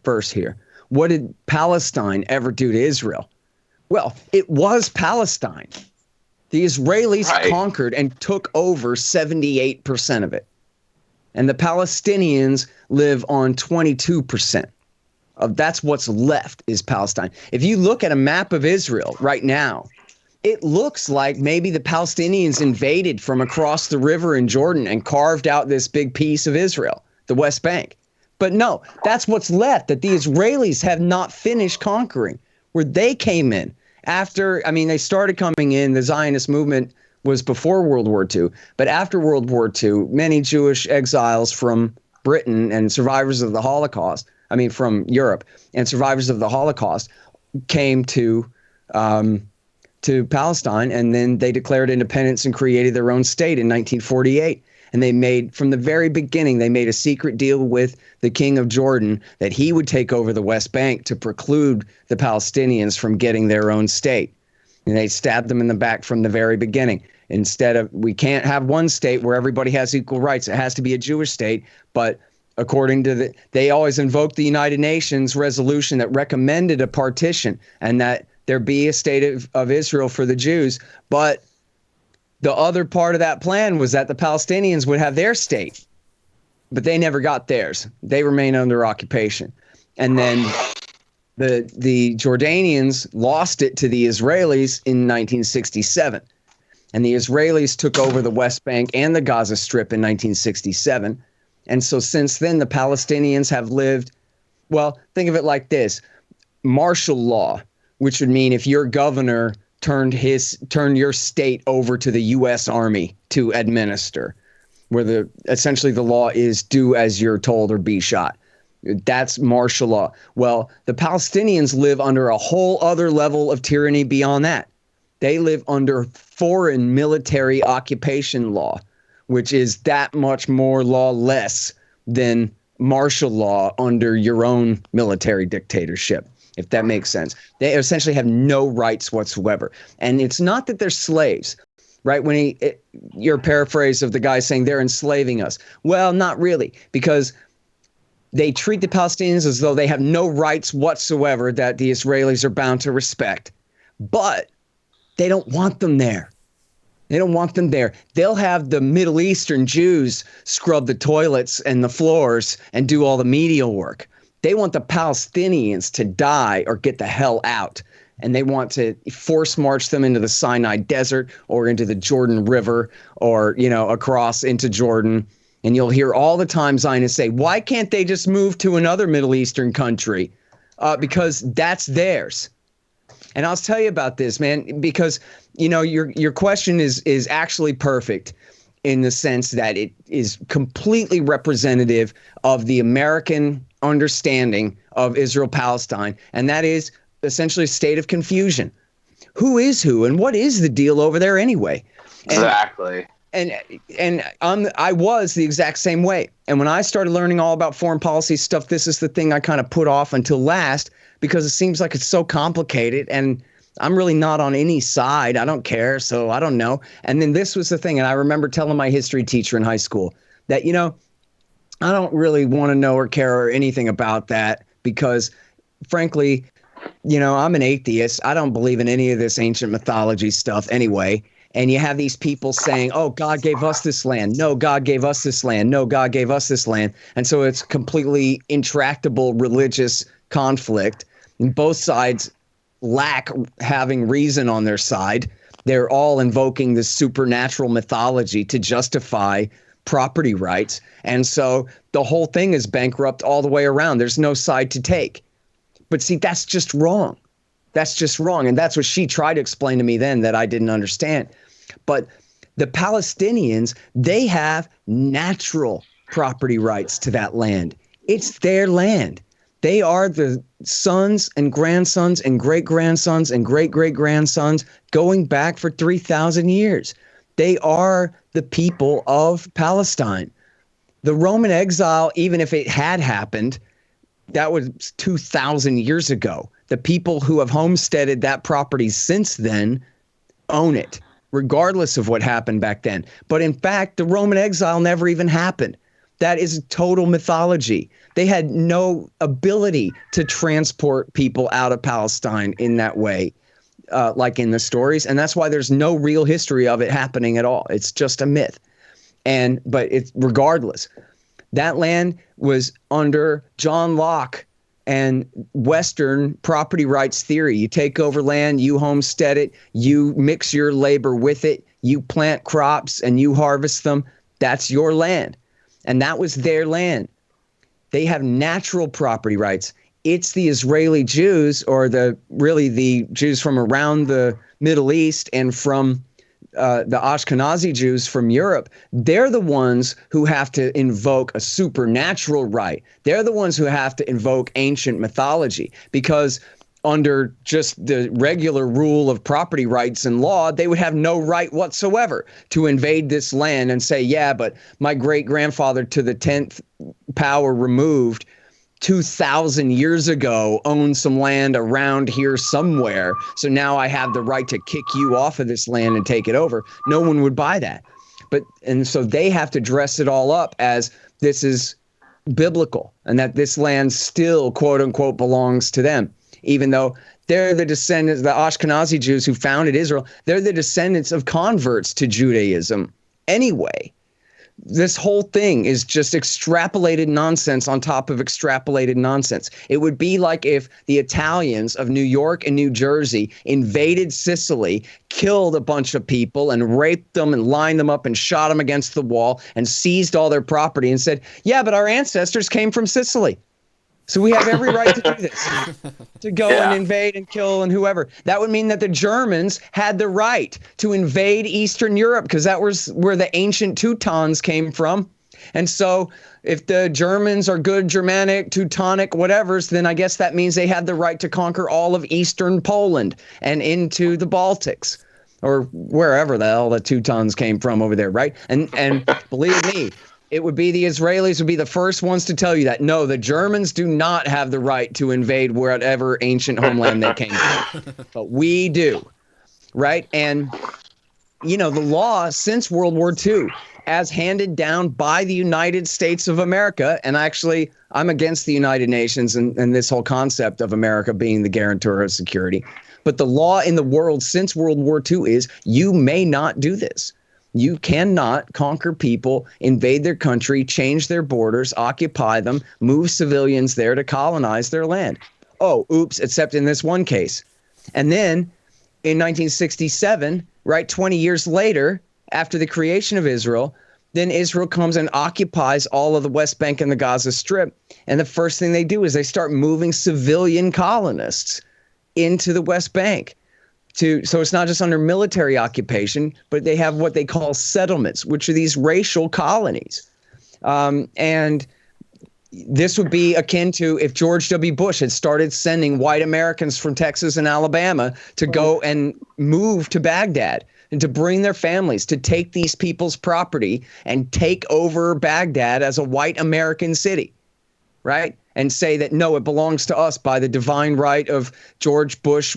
Speaker 5: first here, what did Palestine ever do to Israel? Well, it was Palestine. The Israelis conquered and took over 78% of it. And the Palestinians live on 22%. That's what's left is Palestine. If you look at a map of Israel right now, it looks like maybe the Palestinians invaded from across the river in Jordan and carved out this big piece of Israel, the West Bank. But no, that's what's left that the Israelis have not finished conquering, where they came in after. I mean, they started coming in. The Zionist movement was before World War II, but after World War II, many Jewish exiles from Britain and survivors of the Holocaust, I mean, from Europe and survivors of the Holocaust came to Palestine, and then they declared independence and created their own state in 1948. And they made, from the very beginning, they made a secret deal with the king of Jordan that he would take over the West Bank to preclude the Palestinians from getting their own state. And they stabbed them in the back from the very beginning. Instead of, we can't have one state where everybody has equal rights. It has to be a Jewish state. But according to they always invoked the United Nations resolution that recommended a partition and that there be a state of Israel for the Jews. But the other part of that plan was that the Palestinians would have their state, but they never got theirs. They remain under occupation. And then the Jordanians lost it to the Israelis in 1967. And the Israelis took over the West Bank and the Gaza Strip in 1967. And so since then, the Palestinians have lived, well, think of it like this: martial law, which would mean if your governor turned your state over to the U.S. Army to administer, where essentially the law is do as you're told or be shot. That's martial law. Well, the Palestinians live under a whole other level of tyranny beyond that. They live under foreign military occupation law, which is that much more lawless than martial law under your own military dictatorship, if that makes sense. They essentially have no rights whatsoever. And it's not that they're slaves, right? Your paraphrase of the guy saying they're enslaving us. Well, not really, because they treat the Palestinians as though they have no rights whatsoever that the Israelis are bound to respect. But they don't want them there. They don't want them there. They'll have the Middle Eastern Jews scrub the toilets and the floors and do all the menial work. They want the Palestinians to die or get the hell out. And they want to force march them into the Sinai Desert or into the Jordan River or, across into Jordan. And you'll hear all the time Zionists say, why can't they just move to another Middle Eastern country? Because that's theirs. And I'll tell you about this, man, because, your question is actually perfect in the sense that it is completely representative of the American understanding of Israel-Palestine. And that is essentially a state of confusion. Who is who and what is the deal over there anyway?
Speaker 4: Exactly.
Speaker 5: And I was the exact same way. And when I started learning all about foreign policy stuff, this is the thing I kind of put off until last because it seems like it's so complicated and I'm really not on any side. I don't care. So I don't know. And then this was the thing. And I remember telling my history teacher in high school that, I don't really want to know or care or anything about that because, frankly, I'm an atheist. I don't believe in any of this ancient mythology stuff anyway. And you have these people saying, oh, God gave us this land. No, God gave us this land. No, God gave us this land. And so it's completely intractable religious conflict. And both sides lack having reason on their side. They're all invoking this supernatural mythology to justify property rights. And so the whole thing is bankrupt all the way around. There's no side to take. But see, that's just wrong. That's just wrong. And that's what she tried to explain to me then that I didn't understand. But the Palestinians, they have natural property rights to that land. It's their land. They are the sons and grandsons and great-grandsons and great-great-grandsons going back for 3,000 years. They are the people of Palestine. The Roman exile, even if it had happened, that was 2,000 years ago. The people who have homesteaded that property since then own it, regardless of what happened back then. But in fact, the Roman exile never even happened. That is total mythology. They had no ability to transport people out of Palestine in that way, like in the stories. And that's why there's no real history of it happening at all. It's just a myth. But it's regardless. That land was under John Locke and Western property rights theory. You take over land, you homestead it, you mix your labor with it, you plant crops and you harvest them. That's your land. And that was their land. They have natural property rights. It's the Israeli Jews, or the Jews from around the Middle East and from the Ashkenazi Jews from Europe. They're the ones who have to invoke a supernatural right. They're the ones who have to invoke ancient mythology, because under just the regular rule of property rights and law, they would have no right whatsoever to invade this land and say, yeah, but my great-grandfather to the 10th power removed 2,000 years ago owned some land around here somewhere, so now I have the right to kick you off of this land and take it over. No one would buy that. And so they have to dress it all up as this is biblical and that this land still, quote unquote, belongs to them. Even though they're the descendants, the Ashkenazi Jews who founded Israel, they're the descendants of converts to Judaism anyway. This whole thing is just extrapolated nonsense on top of extrapolated nonsense. It would be like if the Italians of New York and New Jersey invaded Sicily, killed a bunch of people and raped them and lined them up and shot them against the wall and seized all their property and said, yeah, but our ancestors came from Sicily, so we have every right to do this, to go and invade and kill and whoever. That would mean that the Germans had the right to invade Eastern Europe, because that was where the ancient Teutons came from. And so if the Germans are good Germanic, Teutonic, whatevers, then I guess that means they had the right to conquer all of Eastern Poland and into the Baltics, or wherever the hell the Teutons came from over there, right? And believe me, it would be the Israelis would be the first ones to tell you that, no, the Germans do not have the right to invade whatever ancient homeland they came from. But we do, right? And, you know, the law since World War II, as handed down by the United States of America, and actually I'm against the United Nations and this whole concept of America being the guarantor of security. But the law in the world since World War II is you may not do this. You cannot conquer people, invade their country, change their borders, occupy them, move civilians there to colonize their land. Oh, oops, except in this one case. And then in 1967, right, 20 years later, after the creation of Israel, then Israel comes and occupies all of the West Bank and the Gaza Strip. And the first thing they do is they start moving civilian colonists into the West Bank. So it's not just under military occupation, but they have what they call settlements, which are these racial colonies. And this would be akin to if George W. Bush had started sending white Americans from Texas and Alabama to go and move to Baghdad and to bring their families, to take these people's property and take over Baghdad as a white American city, right? And say that, no, it belongs to us by the divine right of George Bush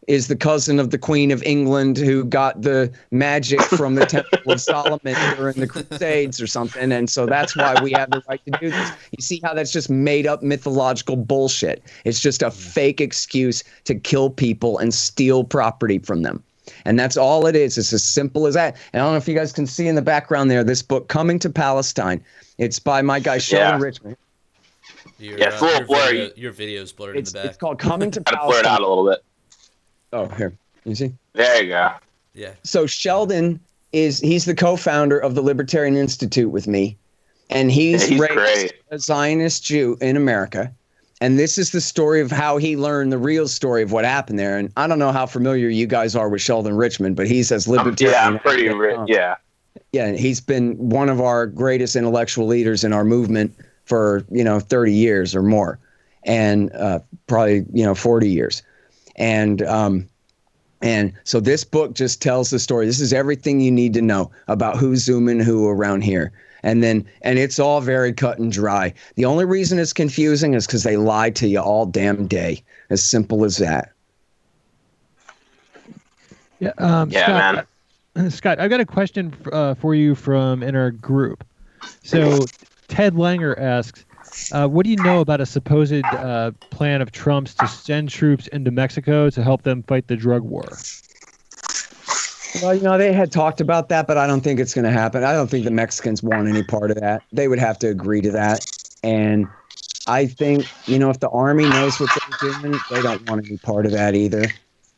Speaker 5: is the cousin of the Queen of England who got the magic from the Temple of Solomon during the Crusades or something. And so that's why we have the right to do this. You see how that's just made up mythological bullshit. It's just a fake excuse to kill people and steal property from them. And that's all it is. It's as simple as that. And I don't know if you guys can see in the background there, this book, Coming to Palestine. It's by my guy, Sheldon Richmond.
Speaker 4: It's a little blurry.
Speaker 2: Your video's blurred in the back.
Speaker 5: It's called Coming to
Speaker 4: Gotta
Speaker 5: Palestine.
Speaker 4: blur it out a little bit.
Speaker 5: Oh, here. You see?
Speaker 4: There you go.
Speaker 2: Yeah.
Speaker 5: So Sheldon he's the co-founder of the Libertarian Institute with me. And he's raised
Speaker 4: great.
Speaker 5: a Zionist Jew in America. And this is the story of how he learned the real story of what happened there. And I don't know how familiar you guys are with Sheldon Richmond, but he's as libertarian.
Speaker 4: Yeah, I'm pretty yeah.
Speaker 5: Yeah, he's been one of our greatest intellectual leaders in our movement for, 30 years or more, and probably, 40 years. And so this book just tells the story. This is everything you need to know about who's zooming who around here. And it's all very cut and dry. The only reason it's confusing is because they lie to you all damn day. As simple as that.
Speaker 1: Yeah,
Speaker 4: Yeah,
Speaker 1: man. Scott, I've got a question for you from in our group. So Ted Langer asks, what do you know about a supposed plan of Trump's to send troops into Mexico to help them fight the drug war?
Speaker 5: Well, they had talked about that, but I don't think it's going to happen. I don't think the Mexicans want any part of that. They would have to agree to that. And I think, if the Army knows what they're doing, they don't want any part of that either.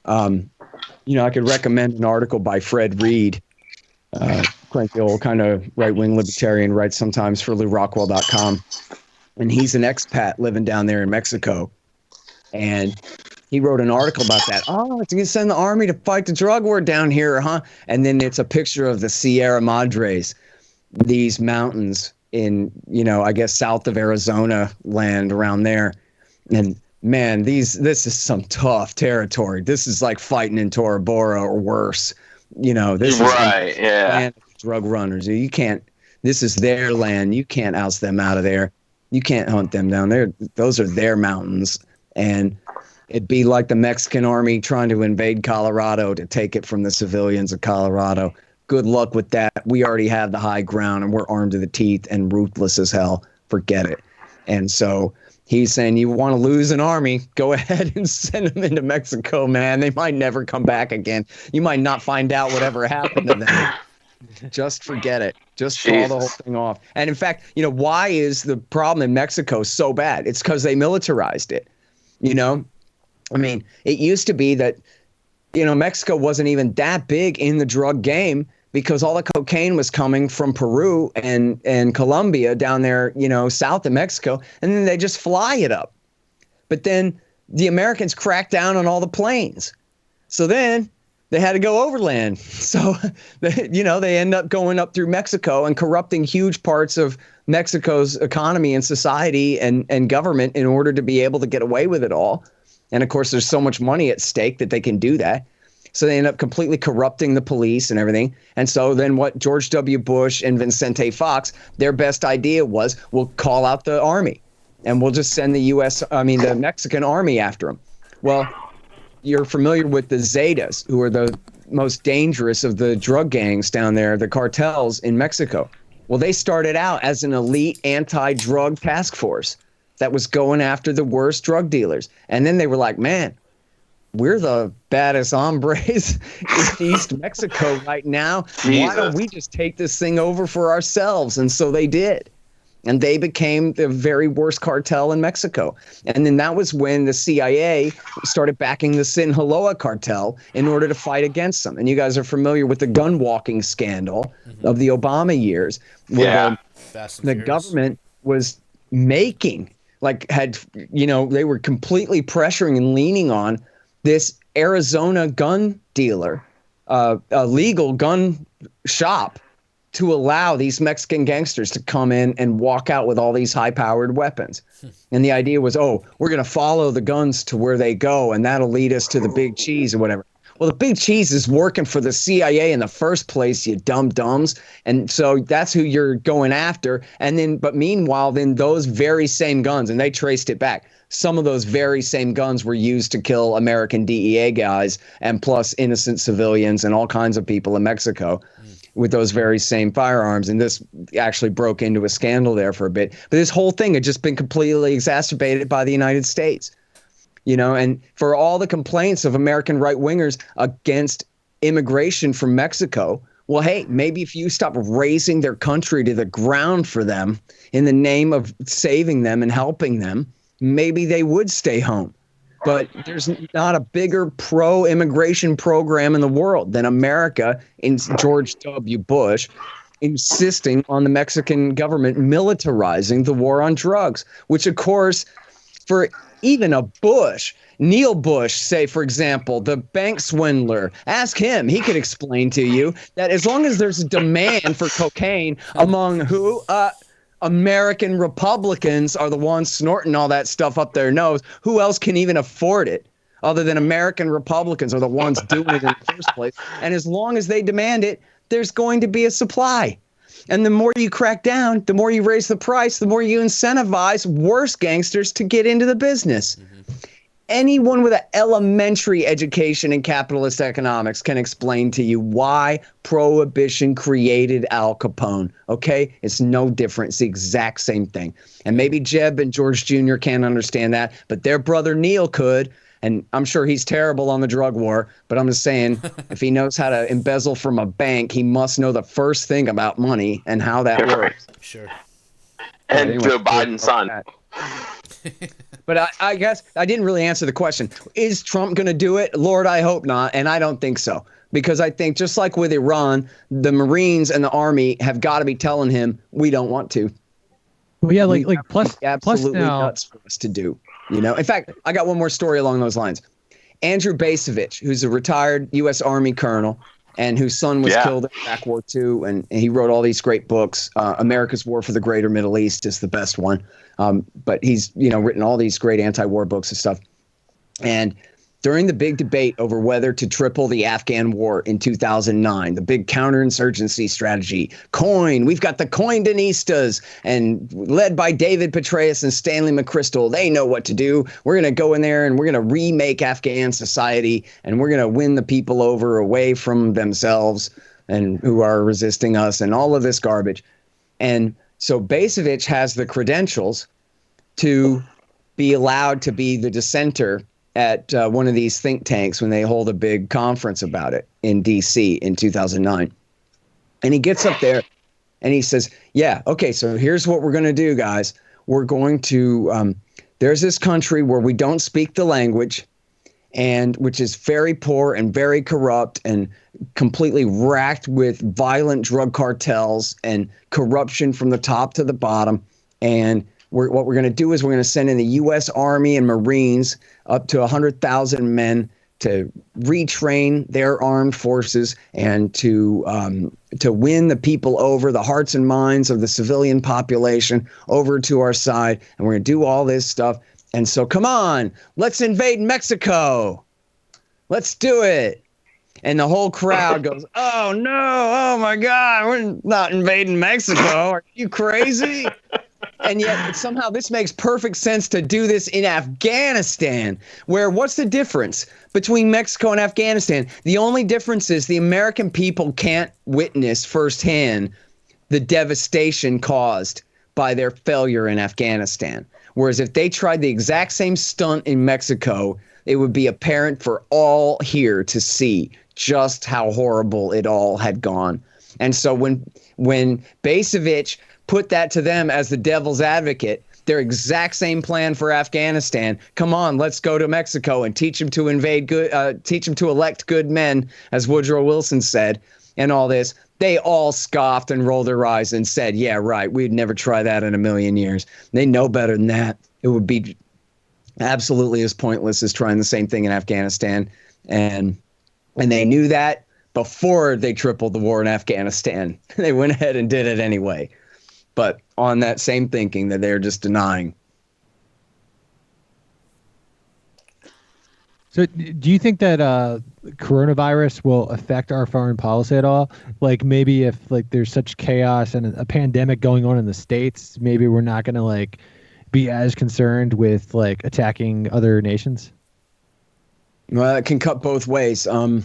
Speaker 5: I could recommend an article by Fred Reed, cranky old kind of right-wing libertarian, writes sometimes for LouRockwell.com. and he's an expat living down there in Mexico. And he wrote an article about that. Oh, it's going to send the army to fight the drug war down here, huh? And then it's a picture of the Sierra Madres, these mountains in, I guess south of Arizona land around there. And man, this is some tough territory. This is like fighting in Tora Bora or worse. This
Speaker 4: right,
Speaker 5: is
Speaker 4: yeah.
Speaker 5: land of drug runners. You can't. This is their land. You can't oust them out of there. You can't hunt them down there. Those are their mountains. And it'd be like the Mexican army trying to invade Colorado to take it from the civilians of Colorado. Good luck with that. We already have the high ground, and we're armed to the teeth and ruthless as hell. Forget it. And so he's saying, you want to lose an army, go ahead and send them into Mexico, man. They might never come back again. You might not find out whatever happened to them. Just forget it. Just call the whole thing off. And in fact, why is the problem in Mexico so bad? It's because they militarized it. I mean, it used to be that, Mexico wasn't even that big in the drug game because all the cocaine was coming from Peru and Colombia down there, south of Mexico. And then they just fly it up. But then the Americans cracked down on all the planes. So then they had to go overland. So, they end up going up through Mexico and corrupting huge parts of Mexico's economy and society and government in order to be able to get away with it all. And of course, there's so much money at stake that they can do that. So they end up completely corrupting the police and everything. And so then what George W. Bush and Vicente Fox, their best idea was, we'll call out the army and we'll just send the the Mexican army after them. Well, you're familiar with the Zetas, who are the most dangerous of the drug gangs down there, the cartels in Mexico. Well, they started out as an elite anti-drug task force that was going after the worst drug dealers. And then they were like, man, we're the baddest hombres in East Mexico right now.
Speaker 4: Jesus.
Speaker 5: Why don't we just take this thing over for ourselves? And so they did. And they became the very worst cartel in Mexico. And then that was when the CIA started backing the Sinaloa cartel in order to fight against them. And you guys are familiar with the gun walking scandal of the Obama years, where the government was making, they were completely pressuring and leaning on this Arizona gun dealer, a legal gun shop, to allow these Mexican gangsters to come in and walk out with all these high-powered weapons. And the idea was, we're going to follow the guns to where they go, and that'll lead us to the big cheese or whatever. Well, the big cheese is working for the CIA in the first place, you dumb-dumbs. And so that's who you're going after. And then, but meanwhile, then those very same guns, and they traced it back, some of those very same guns were used to kill American DEA guys and plus innocent civilians and all kinds of people in Mexico with those very same firearms. And this actually broke into a scandal there for a bit. But this whole thing had just been completely exacerbated by the United States. And for all the complaints of American right-wingers against immigration from Mexico, well, hey, maybe if you stop razing their country to the ground for them in the name of saving them and helping them, maybe they would stay home. But there's not a bigger pro-immigration program in the world than America in George W. Bush insisting on the Mexican government militarizing the war on drugs, which, of course, for even a Bush, Neil Bush, say, for example, the bank swindler, ask him. He could explain to you that as long as there's a demand for cocaine among who? American Republicans are the ones snorting all that stuff up their nose. Who else can even afford it other than American Republicans are the ones doing it in the first place? And as long as they demand it, there's going to be a supply. And the more you crack down, the more you raise the price, the more you incentivize worse gangsters to get into the business. Anyone with an elementary education in capitalist economics can explain to you why prohibition created Al Capone. Okay? It's no different. It's the exact same thing. And maybe Jeb and George Jr. can't understand that, but their brother Neil could. And I'm sure he's terrible on the drug war, but I'm just saying, if he knows how to embezzle from a bank, he must know the first thing about money and how that works.
Speaker 2: Sure.
Speaker 4: And Joe Biden's son.
Speaker 5: But I guess I didn't really answer the question. Is Trump going to do it? Lord, I hope not. And I don't think so. Because I think just like with Iran, the Marines and the Army have got to be telling him, we don't want to.
Speaker 1: Well, yeah,
Speaker 5: We-
Speaker 1: plus
Speaker 5: absolutely
Speaker 1: now,
Speaker 5: nuts for us to do. In fact, I got one more story along those lines. Andrew Basevich, who's a retired U.S. Army colonel and whose son was killed in Iraq War II, and he wrote all these great books. America's War for the Greater Middle East is the best one, but he's written all these great anti-war books and stuff. And during the big debate over whether to triple the Afghan war in 2009, the big counterinsurgency strategy, we've got the Coindinistas, and led by David Petraeus and Stanley McChrystal, they know what to do. We're going to go in there and we're going to remake Afghan society, and we're going to win the people over away from themselves and who are resisting us and all of this garbage. And so Basevich has the credentials to be allowed to be the dissenter at one of these think tanks when they hold a big conference about it in D.C. in 2009. And he gets up there and he says, yeah, okay, so here's what we're going to do, guys. We're going to there's this country where we don't speak the language, and which is very poor and very corrupt and completely racked with violent drug cartels and corruption from the top to the bottom. And what we're going to do is we're going to send in the U.S. Army and Marines, up to 100,000 men, to retrain their armed forces and to win the people over, the hearts and minds of the civilian population over to our side. And we're going to do all this stuff. And so, come on, let's invade Mexico. Let's do it. And the whole crowd goes, oh, no, oh, my God, we're not invading Mexico. Are you crazy? And yet somehow this makes perfect sense to do this in Afghanistan, where what's the difference between Mexico and Afghanistan? The only difference is the American people can't witness firsthand the devastation caused by their failure in Afghanistan. Whereas if they tried the exact same stunt in Mexico, it would be apparent for all here to see just how horrible it all had gone. And so when Basevich put that to them as the devil's advocate, their exact same plan for Afghanistan. Come on, let's go to Mexico and teach them to teach them to elect good men, as Woodrow Wilson said, and all this. They all scoffed and rolled their eyes and said, yeah, right, we'd never try that in a million years. They know better than that. It would be absolutely as pointless as trying the same thing in Afghanistan. And they knew that before they tripled the war in Afghanistan. They went ahead and did it anyway. But on that same thinking that they're just denying.
Speaker 1: So do you think that coronavirus will affect our foreign policy at all? Like maybe if there's such chaos and a pandemic going on in the States, maybe we're not going to be as concerned with attacking other nations?
Speaker 5: Well, it can cut both ways. My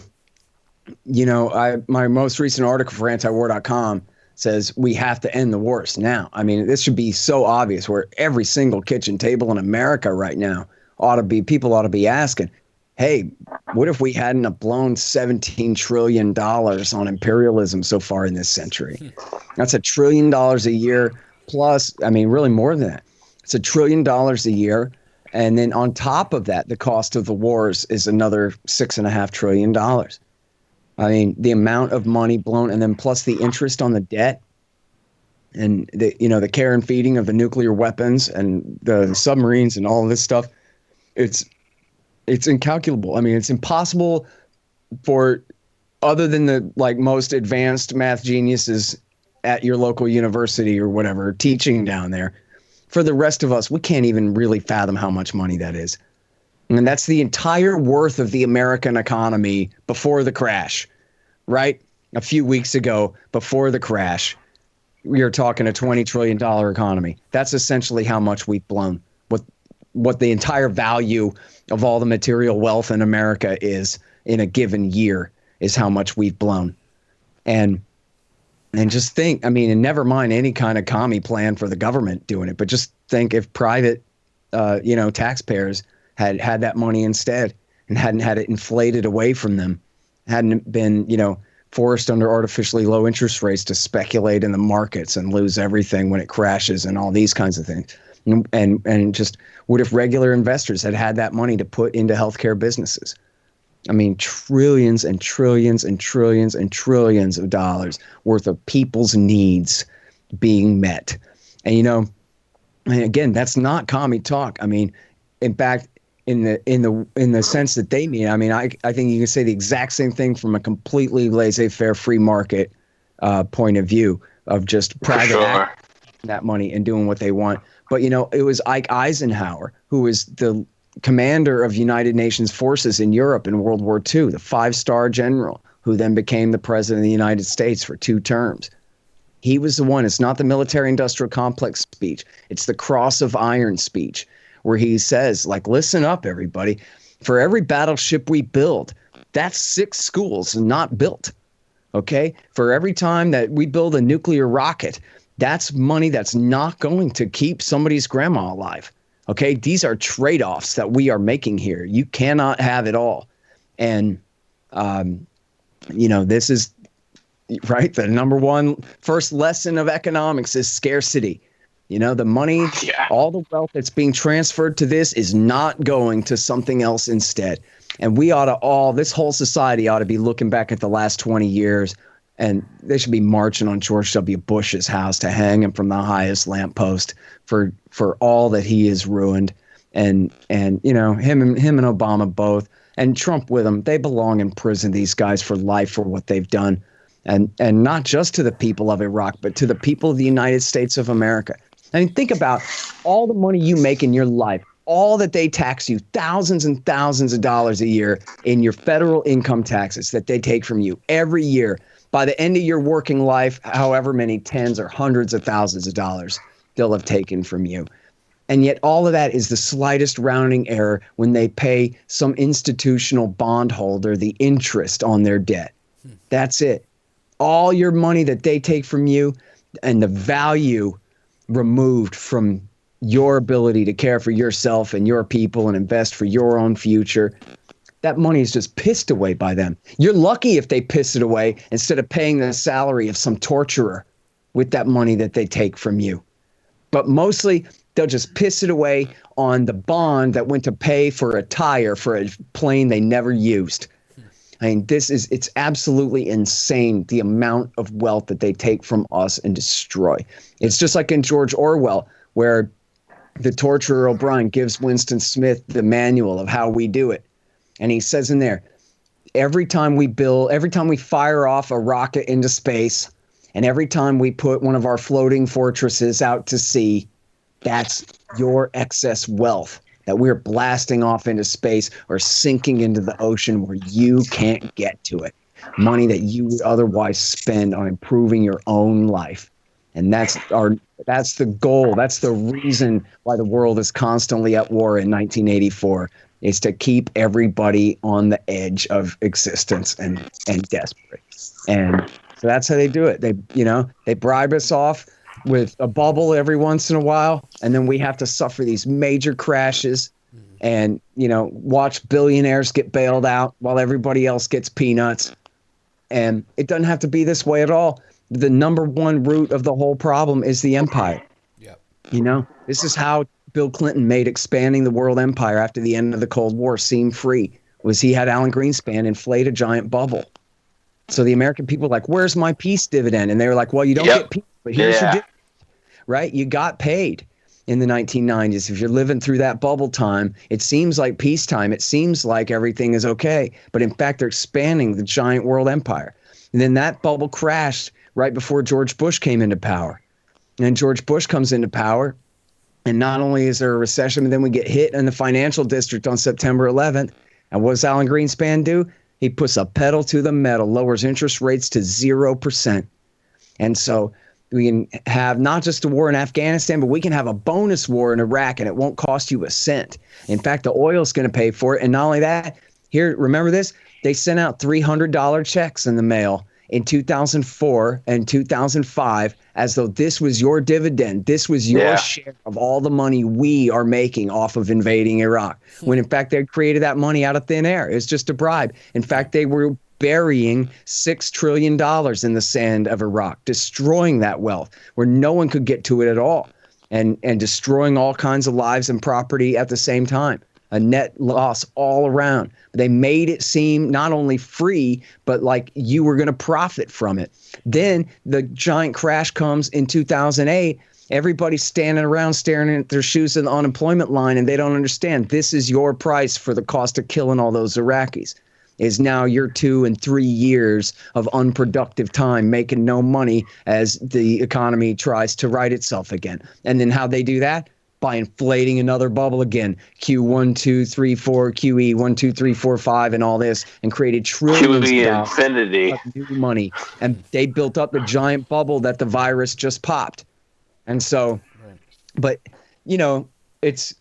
Speaker 5: most recent article for antiwar.com says we have to end the worst now. I mean, this should be so obvious, where every single kitchen table in America right now people ought to be asking, hey, what if we hadn't have blown $17 trillion on imperialism so far in this century? That's $1 trillion a year plus, I mean, really more than that. It's $1 trillion a year. And then on top of that, the cost of the wars is another $6.5 trillion. I mean, the amount of money blown, and then plus the interest on the debt, and the care and feeding of the nuclear weapons and the submarines and all of this stuff, it's incalculable. I mean, it's impossible for, other than the most advanced math geniuses at your local university or whatever teaching down there, for the rest of us, we can't even really fathom how much money that is. And that's the entire worth of the American economy before the crash, right? A few weeks ago, before the crash, we were talking a $20 trillion economy. That's essentially how much we've blown. What the entire value of all the material wealth in America is in a given year is how much we've blown. And just think, I mean, and never mind any kind of commie plan for the government doing it, but just think if private, taxpayers had that money instead and hadn't had it inflated away from them, hadn't been, forced under artificially low interest rates to speculate in the markets and lose everything when it crashes and all these kinds of things. And just what if regular investors had that money to put into healthcare businesses? I mean, trillions and trillions and trillions and trillions of dollars worth of people's needs being met. And, And again, that's not commie talk. I mean, in fact, in the sense that they mean, I mean, I think you can say the exact same thing from a completely laissez-faire free market point of view of just private that money and doing what they want. But, it was Ike Eisenhower, who was the commander of United Nations forces in Europe in World War II, the 5-star general, who then became the president of the United States for 2 terms. He was the one. It's not the military-industrial complex speech. It's the cross of iron speech, where he says, like, listen up, everybody. For every battleship we build, that's 6 schools not built. Okay? For every time that we build a nuclear rocket, that's money that's not going to keep somebody's grandma alive. Okay? These are trade-offs that we are making here. You cannot have it all. And, this is, right, the number one first lesson of economics is scarcity. The money, all the wealth that's being transferred to this is not going to something else instead. And we this whole society ought to be looking back at the last 20 years, and they should be marching on George W. Bush's house to hang him from the highest lamppost for all that he has ruined. And him and Obama both, and Trump with him, they belong in prison, these guys, for life for what they've done. And not just to the people of Iraq, but to the people of the United States of America. I mean, think about all the money you make in your life, all that they tax you, thousands and thousands of dollars a year in your federal income taxes that they take from you every year. By the end of your working life, however many tens or hundreds of thousands of dollars they'll have taken from you. And yet all of that is the slightest rounding error when they pay some institutional bondholder the interest on their debt. That's it. All your money that they take from you and the value removed from your ability to care for yourself and your people and invest for your own future, that money is just pissed away by them. You're lucky if they piss it away instead of paying the salary of some torturer with that money that they take from you. But mostly they'll just piss it away on the bond that went to pay for a tire for a plane they never used. I mean, it's absolutely insane, the amount of wealth that they take from us and destroy. It's just like in George Orwell, where the torturer O'Brien gives Winston Smith the manual of how we do it. And he says in there, every time we fire off a rocket into space, and every time we put one of our floating fortresses out to sea, that's your excess wealth that we're blasting off into space or sinking into the ocean where you can't get to it. Money that you would otherwise spend on improving your own life. And that's the goal. That's the reason why the world is constantly at war in 1984, is to keep everybody on the edge of existence and desperate. And so that's how they do it. They bribe us off with a bubble every once in a while, and then we have to suffer these major crashes and, watch billionaires get bailed out while everybody else gets peanuts. And it doesn't have to be this way at all. The number one root of the whole problem is the empire. Yep. This is how Bill Clinton made expanding the world empire after the end of the Cold War seem free, was he had Alan Greenspan inflate a giant bubble. So the American people were like, where's my peace dividend? And they were like, well, you don't get peace, but here's your dividend. Right? You got paid in the 1990s. If you're living through that bubble time, it seems like peacetime. It seems like everything is okay. But in fact, they're expanding the giant world empire. And then that bubble crashed right before George Bush came into power. And then George Bush comes into power. And not only is there a recession, but then we get hit in the financial district on September 11th. And what does Alan Greenspan do? He puts a pedal to the metal, lowers interest rates to 0%. And so we can have not just a war in Afghanistan, but we can have a bonus war in Iraq, and it won't cost you a cent. In fact, the oil is going to pay for it. And not only that, here, remember this? They sent out $300 checks in the mail in 2004 and 2005 as though this was your dividend. This was your share of all the money we are making off of invading Iraq. When, in fact, they created that money out of thin air. It was just a bribe. In fact, they were burying $6 trillion in the sand of Iraq, destroying that wealth where no one could get to it at all, and destroying all kinds of lives and property at the same time. A net loss all around. They made it seem not only free, but like you were going to profit from it. Then the giant crash comes in 2008, Everybody's standing around staring at their shoes in the unemployment line, and they don't understand. This is your price for the cost of killing all those Iraqis. Is now your 2 and 3 years of unproductive time making no money as the economy tries to right itself again. And then how they do that? By inflating another bubble again. Q1, 2, 3, 4, QE 1, 2, 3, 4, 5, and all this, and created trillions
Speaker 4: infinity
Speaker 5: of new money. And they built up the giant bubble that the virus just popped. And so, but you know, it's,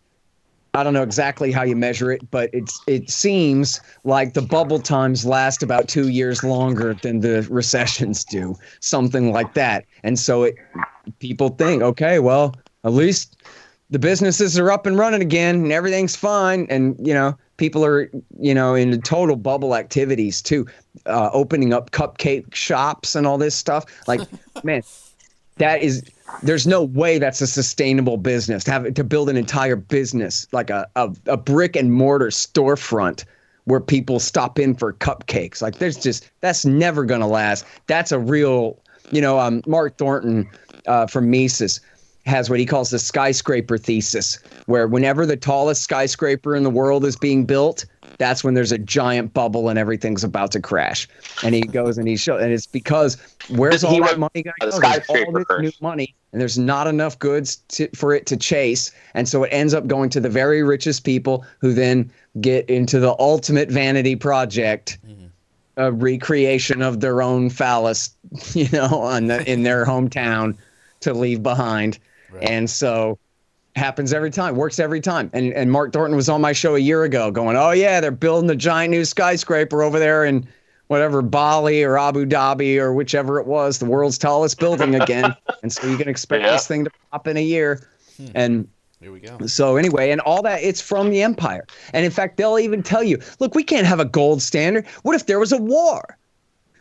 Speaker 5: I don't know exactly how you measure it, but it seems like the bubble times last about 2 years longer than the recessions do, something like that. And so people think, okay, well, at least the businesses are up and running again and everything's fine. And, you know, people are, you know, into total bubble activities too, opening up cupcake shops and all this stuff. Like, man, there's no way that's a sustainable business to build an entire business like a brick and mortar storefront where people stop in for cupcakes. Like that's never going to last. That's a real, you know, Mark Thornton from Mises has what he calls the skyscraper thesis, where whenever the tallest skyscraper in the world is being built, that's when there's a giant bubble and everything's about to crash. And he goes and he shows, and it's because where's all that money going to go? There's all this new money, and there's not enough goods for it to chase. And so it ends up going to the very richest people who then get into the ultimate vanity project, a recreation of their own phallus, you know, in their hometown to leave behind. Right. And so happens every time, works every time. And Mark Thornton was on my show a year ago going, oh, yeah, they're building the giant new skyscraper over there in whatever, Bali or Abu Dhabi or whichever it was, the world's tallest building again. And so you can expect this thing to pop in a year. And
Speaker 2: here we go.
Speaker 5: So anyway, and all that, it's from the empire. And in fact, they'll even tell you, look, we can't have a gold standard. What if there was a war?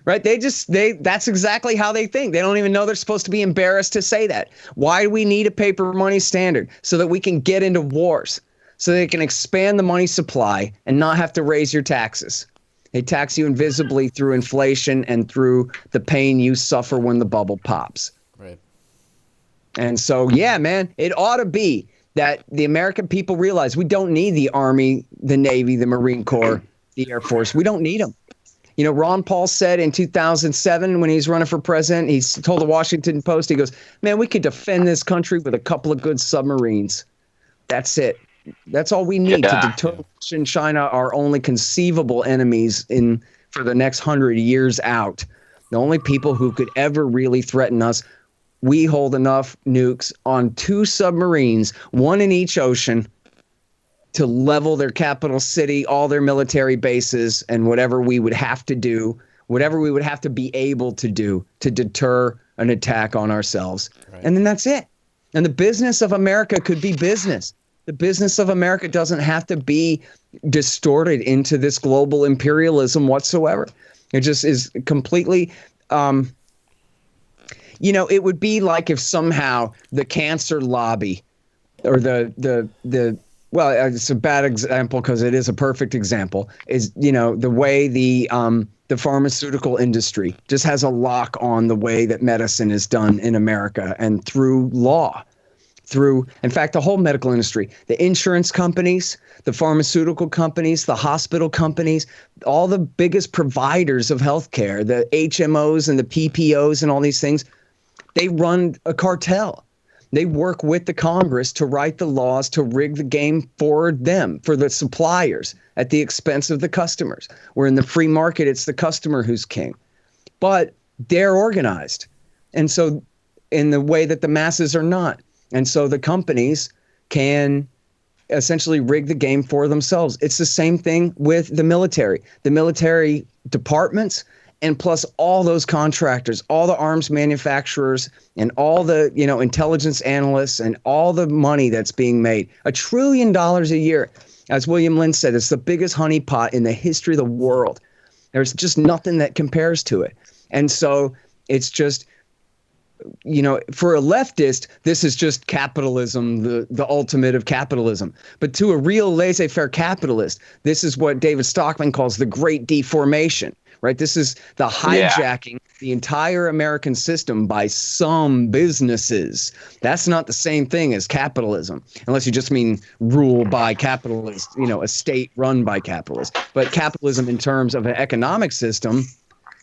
Speaker 5: Right? That's exactly how they think. They don't even know they're supposed to be embarrassed to say that. Why do we need a paper money standard? So that we can get into wars, so they can expand the money supply and not have to raise your taxes. They tax you invisibly through inflation and through the pain you suffer when the bubble pops.
Speaker 2: Right.
Speaker 5: And so, yeah, man, it ought to be that the American people realize we don't need the Army, the Navy, the Marine Corps, the Air Force. We don't need them. You know, Ron Paul said in 2007 when he's running for president, he told the Washington Post, he goes, man, we could defend this country with a couple of good submarines. That's it. That's all we need to deter Russia and China, our only conceivable enemies for the next 100 years out. The only people who could ever really threaten us. We hold enough nukes on 2 submarines, one in each ocean, to level their capital city, all their military bases, and whatever we would have to do, whatever we would have to be able to do to deter an attack on ourselves. Right. And then that's it. And the business of America could be business. The business of America doesn't have to be distorted into this global imperialism whatsoever. It just is completely, you know, it would be like if somehow the cancer lobby or well, it's a bad example because it is a perfect example, is, you know, the way the pharmaceutical industry just has a lock on the way that medicine is done in America, and through law, in fact, the whole medical industry, the insurance companies, the pharmaceutical companies, the hospital companies, all the biggest providers of healthcare, the HMOs and the PPOs and all these things, they run a cartel. They work with the Congress to write the laws to rig the game for them, for the suppliers, at the expense of the customers. Where in the free market, it's the customer who's king. But they're organized. And so in the way that the masses are not. And so the companies can essentially rig the game for themselves. It's the same thing with the military. The military departments, and plus all those contractors, all the arms manufacturers, and all the, you know, intelligence analysts, and all the money that's being made. $1 trillion a year. As William Lynn said, it's the biggest honeypot in the history of the world. There's just nothing that compares to it. And so it's just, you know, for a leftist, this is just capitalism, the ultimate of capitalism. But to a real laissez-faire capitalist, this is what David Stockman calls the great deformation, right? This is the hijacking the entire American system by some businesses. That's not the same thing as capitalism, unless you just mean rule by capitalists, a state run by capitalists. But capitalism in terms of an economic system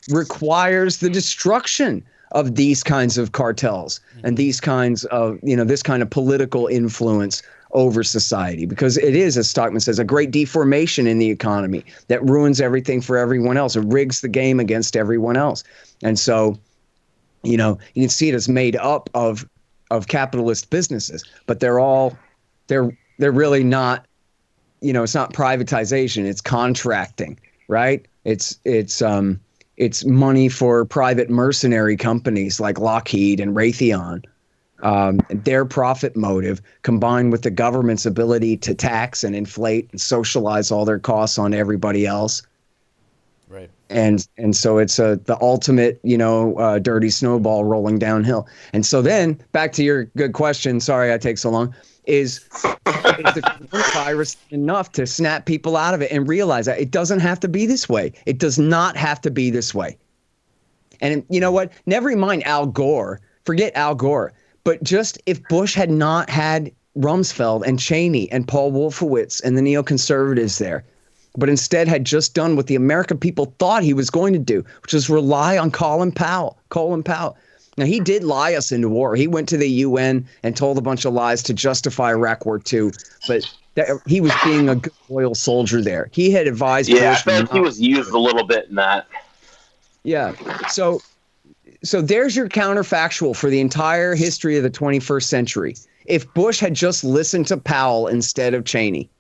Speaker 5: requires the destruction of these kinds of cartels and these kinds of, this kind of political influence over society, because it is, as Stockman says, a great deformation in the economy that ruins everything for everyone else. It rigs the game against everyone else. And so, you can see it as made up of capitalist businesses, but they're really not, it's not privatization, it's contracting, right? It's money for private mercenary companies like Lockheed and Raytheon. Their profit motive combined with the government's ability to tax and inflate and socialize all their costs on everybody else.
Speaker 2: Right.
Speaker 5: And so it's the ultimate, dirty snowball rolling downhill. And so then back to your good question. Sorry I take so long. Is the coronavirus enough to snap people out of it and realize that it doesn't have to be this way? It does not have to be this way. And you know what? Never mind Al Gore. Forget Al Gore. But just if Bush had not had Rumsfeld and Cheney and Paul Wolfowitz and the neoconservatives there, but instead had just done what the American people thought he was going to do, which was rely on Colin Powell. Now, he did lie us into war. He went to the UN and told a bunch of lies to justify Iraq War II, but he was being a good, loyal soldier there. He had advised Bush.
Speaker 4: I feel like he was used a little bit in that.
Speaker 5: Yeah. So there's your counterfactual for the entire history of the 21st century. If Bush had just listened to Powell instead of Cheney,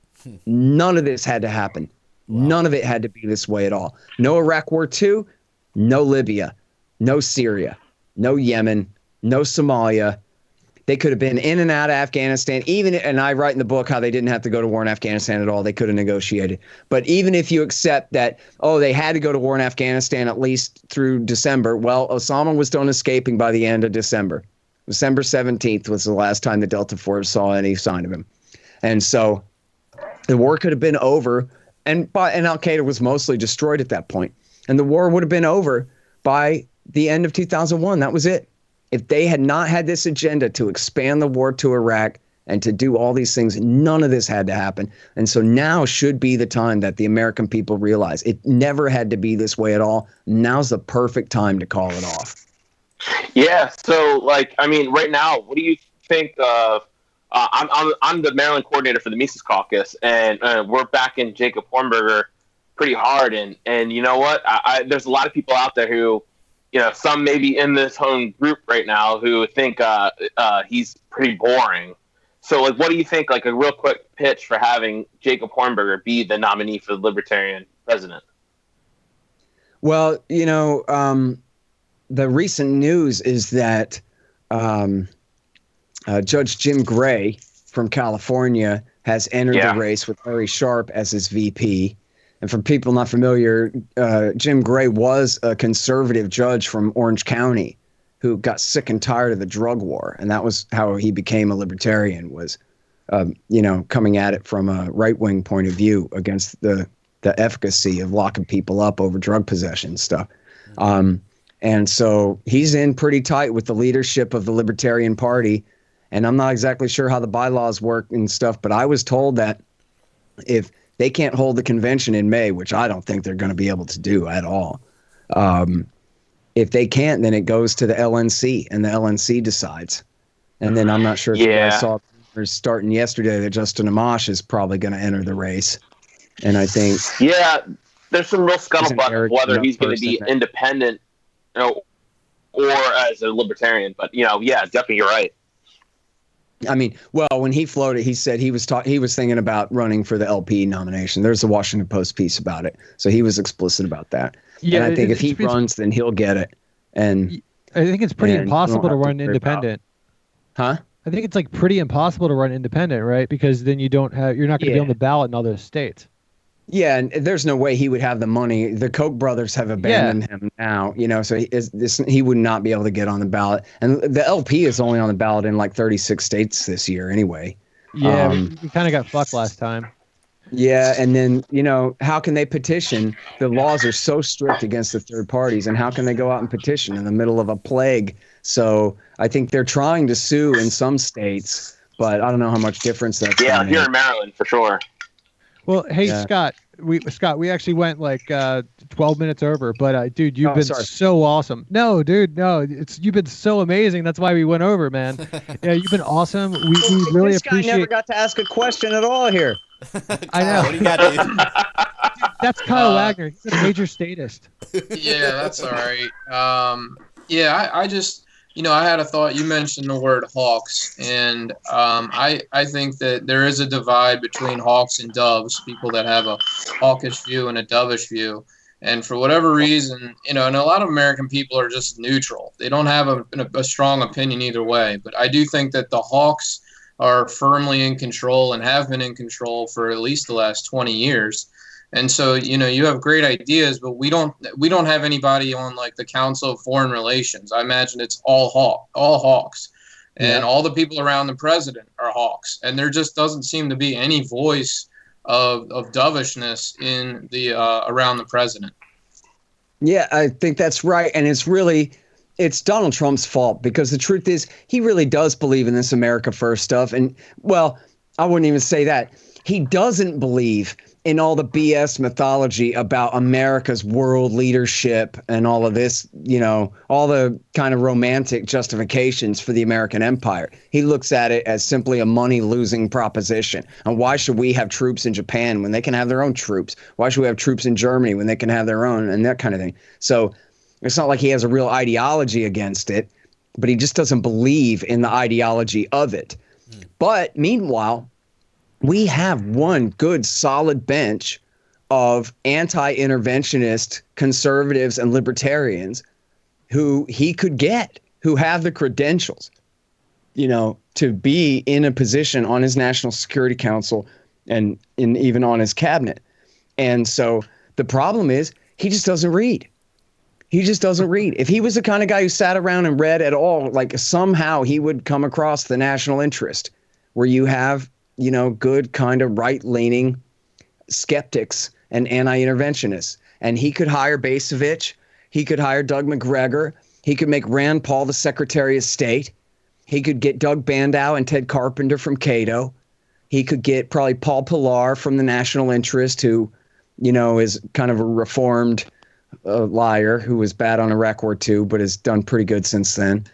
Speaker 5: none of this had to happen. Wow. None of it had to be this way at all. No Iraq War II, no Libya, no Syria, no Yemen, no Somalia. They could have been in and out of Afghanistan. And I write in the book how they didn't have to go to war in Afghanistan at all. They could have negotiated. But even if you accept that, they had to go to war in Afghanistan at least through December. Well, Osama was done escaping by the end of December. December 17th was the last time the Delta Force saw any sign of him. And so the war could have been over. And Al-Qaeda was mostly destroyed at that point. And the war would have been over by the end of 2001. That was it. If they had not had this agenda to expand the war to Iraq and to do all these things, none of this had to happen. And so now should be the time that the American people realize it never had to be this way at all. Now's the perfect time to call it off.
Speaker 4: Yeah. So, right now, what do you think of? I'm the Maryland coordinator for the Mises Caucus, and we're backing Jacob Hornberger pretty hard. And you know what? There's a lot of people out there who, some maybe in this home group right now who think he's pretty boring. So, what do you think, a real quick pitch for having Jacob Hornberger be the nominee for the Libertarian president?
Speaker 5: Well, the recent news is that Judge Jim Gray from California has entered the race with Larry Sharpe as his VP. And for people not familiar, Jim Gray was a conservative judge from Orange County who got sick and tired of the drug war. And that was how he became a libertarian, was, coming at it from a right-wing point of view against the efficacy of locking people up over drug possession stuff. And so he's in pretty tight with the leadership of the Libertarian Party. And I'm not exactly sure how the bylaws work and stuff, but I was told that if they can't hold the convention in May, which I don't think they're going to be able to do at all. If they can't, then it goes to the LNC, and the LNC decides. And then I'm not sure if you guys saw starting yesterday that Justin Amash is probably going to enter the race. And I think
Speaker 4: there's some real scuttlebutt whether he's going to be independent, or as a libertarian. But definitely you're right.
Speaker 5: I mean, well, when he floated, he said he was thinking about running for the LP nomination. There's a Washington Post piece about it, so he was explicit about that. Yeah, and I think if he runs, then he'll get it. And
Speaker 1: I think it's pretty impossible to run independent.
Speaker 5: Huh?
Speaker 1: I think it's pretty impossible to run independent, right? Because then you're not going to be on the ballot in all those states.
Speaker 5: Yeah, and there's no way he would have the money. The Koch brothers have abandoned him now, so he would not be able to get on the ballot. And the LP is only on the ballot in 36 states this year anyway.
Speaker 1: Yeah, we kind of got fucked last time.
Speaker 5: Yeah, and then, how can they petition? The laws are so strict against the third parties, and how can they go out and petition in the middle of a plague? So I think they're trying to sue in some states, but I don't know how much difference that's
Speaker 4: Yeah,
Speaker 5: going to
Speaker 4: here
Speaker 5: make.
Speaker 4: in Maryland for sure.
Speaker 1: Well, hey
Speaker 5: Yeah.
Speaker 1: Scott, we actually went like 12 minutes over, but dude, you've
Speaker 5: Oh,
Speaker 1: been
Speaker 5: sorry.
Speaker 1: so awesome. No, dude, no, you've been so amazing. That's why we went over, man. Yeah, you've been awesome. We really
Speaker 5: This guy never
Speaker 1: appreciate.
Speaker 5: got to ask a question at all here.
Speaker 1: I know.
Speaker 2: What do you got, dude?
Speaker 1: That's Kyle Wagner. He's a major statist.
Speaker 3: Yeah, that's all right. Yeah, I just, I had a thought. You mentioned the word hawks, and I think that there is a divide between hawks and doves, people that have a hawkish view and a dovish view. And for whatever reason, and a lot of American people are just neutral. They don't have a strong opinion either way. But I do think that the hawks are firmly in control and have been in control for at least the last 20 years. And so, you have great ideas, but we don't have anybody on like the Council of Foreign Relations. I imagine it's all hawks, and all the people around the president are hawks. And there just doesn't seem to be any voice of dovishness in the around the president.
Speaker 5: Yeah, I think that's right. And it's Donald Trump's fault, because the truth is he really does believe in this America First stuff. And, well, I wouldn't even say that. He doesn't believe in all the BS mythology about America's world leadership and all of this, all the kind of romantic justifications for the American empire. He looks at it as simply a money-losing proposition. And why should we have troops in Japan when they can have their own troops? Why should we have troops in Germany when they can have their own, and that kind of thing? So it's not like he has a real ideology against it, but he just doesn't believe in the ideology of it. But meanwhile, we have one good solid bench of anti-interventionist conservatives and libertarians who he could get, who have the credentials, to be in a position on his National Security Council and even on his cabinet. And so the problem is he just doesn't read. He just doesn't read. If he was the kind of guy who sat around and read at all, like somehow he would come across the national interest, where you have good kind of right-leaning skeptics and anti-interventionists. And he could hire Basevich. He could hire Doug McGregor. He could make Rand Paul the Secretary of State. He could get Doug Bandow and Ted Carpenter from Cato. He could get probably Paul Pillar from the National Interest, who, is kind of a reformed liar who was bad on Iraq War II, but has done pretty good since then.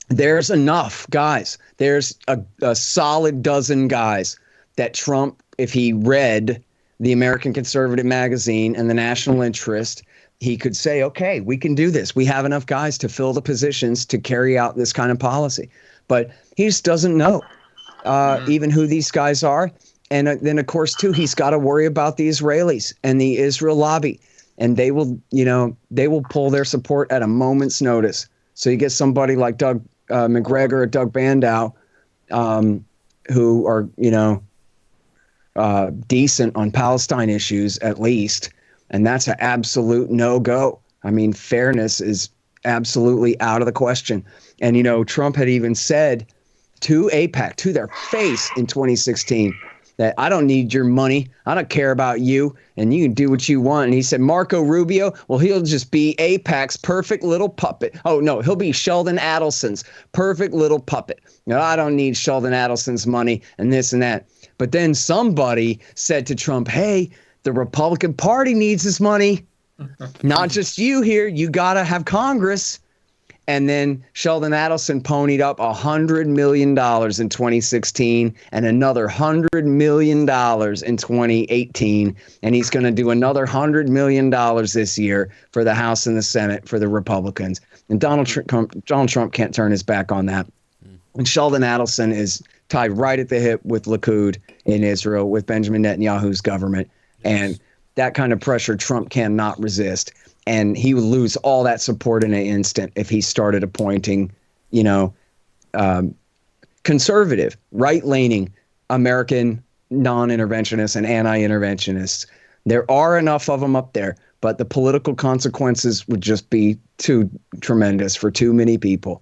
Speaker 5: There's enough guys. There's a solid dozen guys that Trump, if he read the American Conservative Magazine and the National Interest, he could say, okay, we can do this. We have enough guys to fill the positions to carry out this kind of policy. But he just doesn't know even who these guys are. And then, of course, too, he's got to worry about the Israelis and the Israel lobby. And they will pull their support at a moment's notice. So you get somebody like Doug McGregor or Doug Bandow, who are, decent on Palestine issues at least. And that's an absolute no-go. I mean, fairness is absolutely out of the question. And, Trump had even said to AIPAC, to their face in 2016, that I don't need your money. I don't care about you, and you can do what you want. And he said, Marco Rubio, well, he'll just be AIPAC's perfect little puppet. Oh, no, he'll be Sheldon Adelson's perfect little puppet. No, I don't need Sheldon Adelson's money and this and that. But then somebody said to Trump, hey, the Republican Party needs his money. Not just you here. You got to have Congress. And then Sheldon Adelson ponied up $100 million in 2016 and another $100 million in 2018. And he's going to do another $100 million this year for the House and the Senate for the Republicans. And Donald Trump can't turn his back on that. And Sheldon Adelson is tied right at the hip with Likud in Israel, with Benjamin Netanyahu's government. And that kind of pressure Trump cannot resist. And he would lose all that support in an instant if he started appointing, conservative, right-leaning American non-interventionists and anti-interventionists. There are enough of them up there, but the political consequences would just be too tremendous for too many people.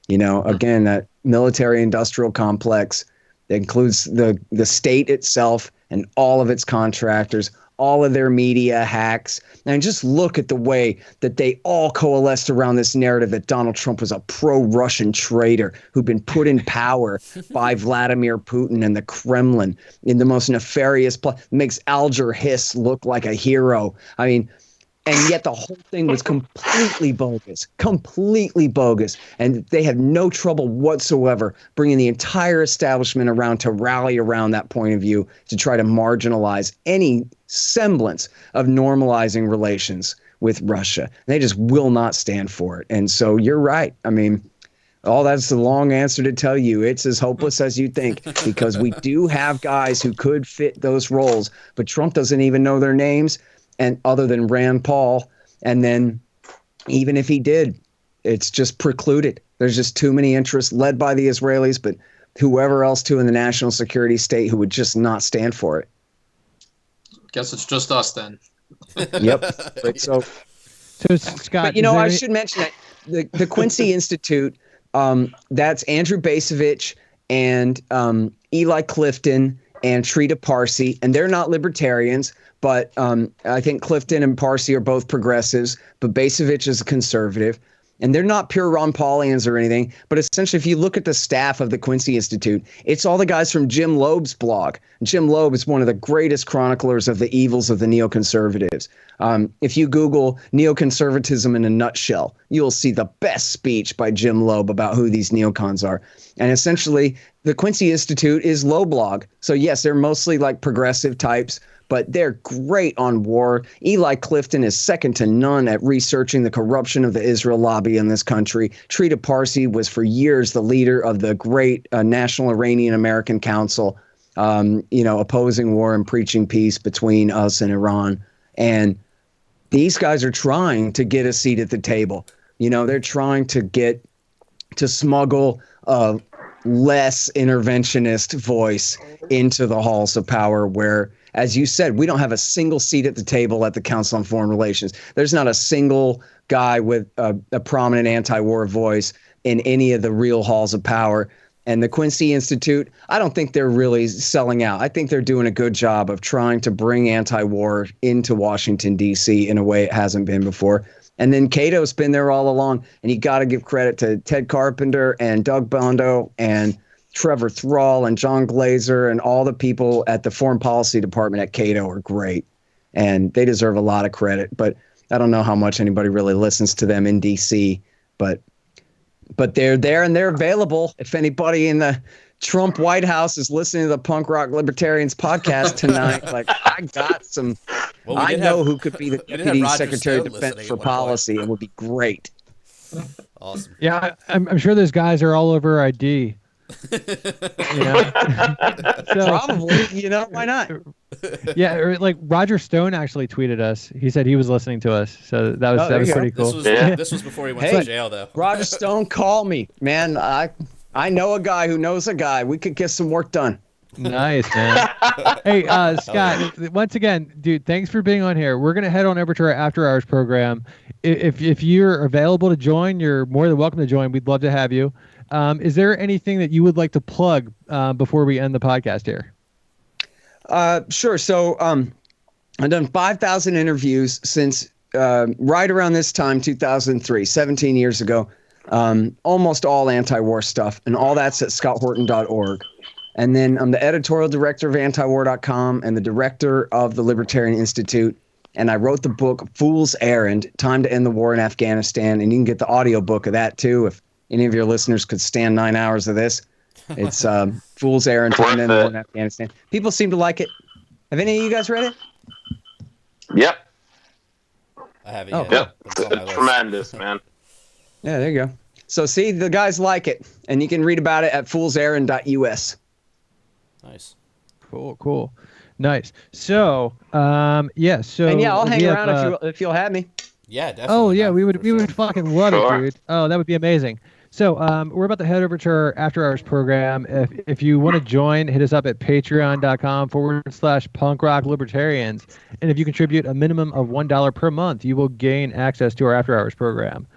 Speaker 5: Again, that military-industrial complex that includes the state itself and all of its contractors, all of their media hacks. And just look at the way that they all coalesced around this narrative that Donald Trump was a pro-Russian traitor who'd been put in power by Vladimir Putin and the Kremlin in the most nefarious makes Alger Hiss look like a hero. I mean, and yet the whole thing was completely bogus. And they had no trouble whatsoever bringing the entire establishment around to rally around that point of view to try to marginalize any semblance of normalizing relations with Russia. They just will not stand for it. And so you're right. I mean, that's the long answer to tell you. It's as hopeless as you think, because we do have guys who could fit those roles, but Trump doesn't even know their names. And other than Rand Paul, and then even if he did, it's just precluded. There's just too many interests led by the Israelis, but whoever else too in the national security state who would just not stand for it.
Speaker 3: Guess it's just us then.
Speaker 5: Yep. So
Speaker 1: Scott,
Speaker 5: but, I should mention that the Quincy Institute, that's Andrew Bacevich and Eli Clifton and Trita Parsi, and they're not libertarians. But I think Clifton and Parsi are both progressives, but Bacevich is a conservative. And they're not pure Ron Paulians or anything. But essentially, if you look at the staff of the Quincy Institute, it's all the guys from Jim Loeb's blog. Jim Loeb is one of the greatest chroniclers of the evils of the neoconservatives. If you Google neoconservatism in a nutshell, you'll see the best speech by Jim Loeb about who these neocons are. And essentially, the Quincy Institute is low blog. So, yes, they're mostly like progressive types, but they're great on war. Eli Clifton is second to none at researching the corruption of the Israel lobby in this country. Trita Parsi was for years the leader of the great National Iranian American Council, opposing war and preaching peace between us and Iran. And these guys are trying to get a seat at the table. They're trying to smuggle a less interventionist voice into the halls of power where, as you said, we don't have a single seat at the table at the Council on Foreign Relations. There's not a single guy with a prominent anti-war voice in any of the real halls of power. And the Quincy Institute, I don't think they're really selling out. I think they're doing a good job of trying to bring anti-war into Washington, D.C. in a way it hasn't been before. And then Cato's been there all along. And you got to give credit to Ted Carpenter and Doug Bondo and Trevor Thrall and John Glazer and all the people at the Foreign Policy Department at Cato are great. And they deserve a lot of credit. But I don't know how much anybody really listens to them in D.C. But they're there and they're available. If anybody in the Trump White House is listening to the Punk Rock Libertarians podcast tonight, I got some. Well, I know who could be the Deputy Secretary of Defense for Policy. It would be great.
Speaker 2: Awesome.
Speaker 1: Yeah, I'm sure those guys are all over ID.
Speaker 5: Probably, why not?
Speaker 1: Yeah, or like Roger Stone actually tweeted us. He said he was listening to us, so that was pretty cool.
Speaker 2: This was before he went to jail, though.
Speaker 5: Roger Stone, call me, man. I know a guy who knows a guy. We could get some work done.
Speaker 1: Nice, man. Hey, Scott, once again, dude, thanks for being on here. We're going to head on over to our after hours program. If you're available to join, you're more than welcome to join. We'd love to have you. Is there anything that you would like to plug before we end the podcast here?
Speaker 5: Sure. So I've done 5,000 interviews since right around this time, 2003, 17 years ago. Almost all anti-war stuff, and all that's at scotthorton.org. And then I'm the editorial director of antiwar.com and the director of the Libertarian Institute. And I wrote the book Fool's Errand, Time to End the War in Afghanistan. And you can get the audiobook of that, too, if any of your listeners could stand 9 hours of this. It's Fool's Errand, Time to End the War in Afghanistan. People seem to like it. Have any of you guys read it?
Speaker 4: Yep.
Speaker 2: I haven't yet.
Speaker 4: Yep. It's tremendous, man.
Speaker 5: Yeah, there you go. So, see, the guys like it. And you can read about it at foolserrand.us.
Speaker 2: Nice.
Speaker 1: Cool. Nice. So, I'll hang around if you'll have me.
Speaker 2: Yeah, definitely.
Speaker 1: Oh, yeah, we would fucking love it, dude. Oh, that would be amazing. So, we're about to head over to our after hours program. If you want to join, hit us up at patreon.com/punk rock libertarians. And if you contribute a minimum of $1 per month, you will gain access to our after hours program.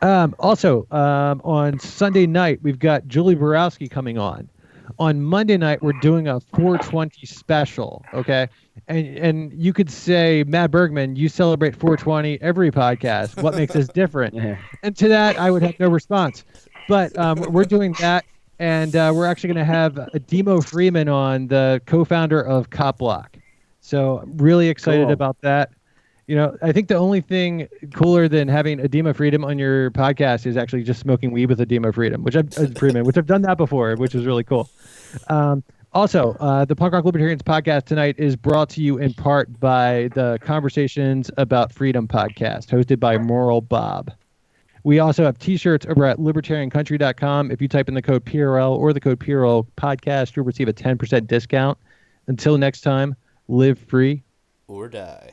Speaker 1: Also, on Sunday night, we've got Julie Borowski coming on. On Monday night, we're doing a 420 special, okay? And you could say, Matt Bergman, you celebrate 420 every podcast. What makes us different?
Speaker 5: Yeah.
Speaker 1: And to that, I would have no response. But we're doing that, and we're actually going to have Demo Freeman on, the co-founder of Cop Block. So I'm really excited
Speaker 5: Cool.
Speaker 1: about that. You know, I think the only thing cooler than having Edema Freedom on your podcast is actually just smoking weed with Edema Freedom, which I've done that before, which is really cool. Also, the Punk Rock Libertarians podcast tonight is brought to you in part by the Conversations About Freedom podcast, hosted by Moral Bob. We also have t-shirts over at libertariancountry.com. If you type in the code PRL or the code PRL podcast, you'll receive a 10% discount. Until next time, live free
Speaker 2: or die.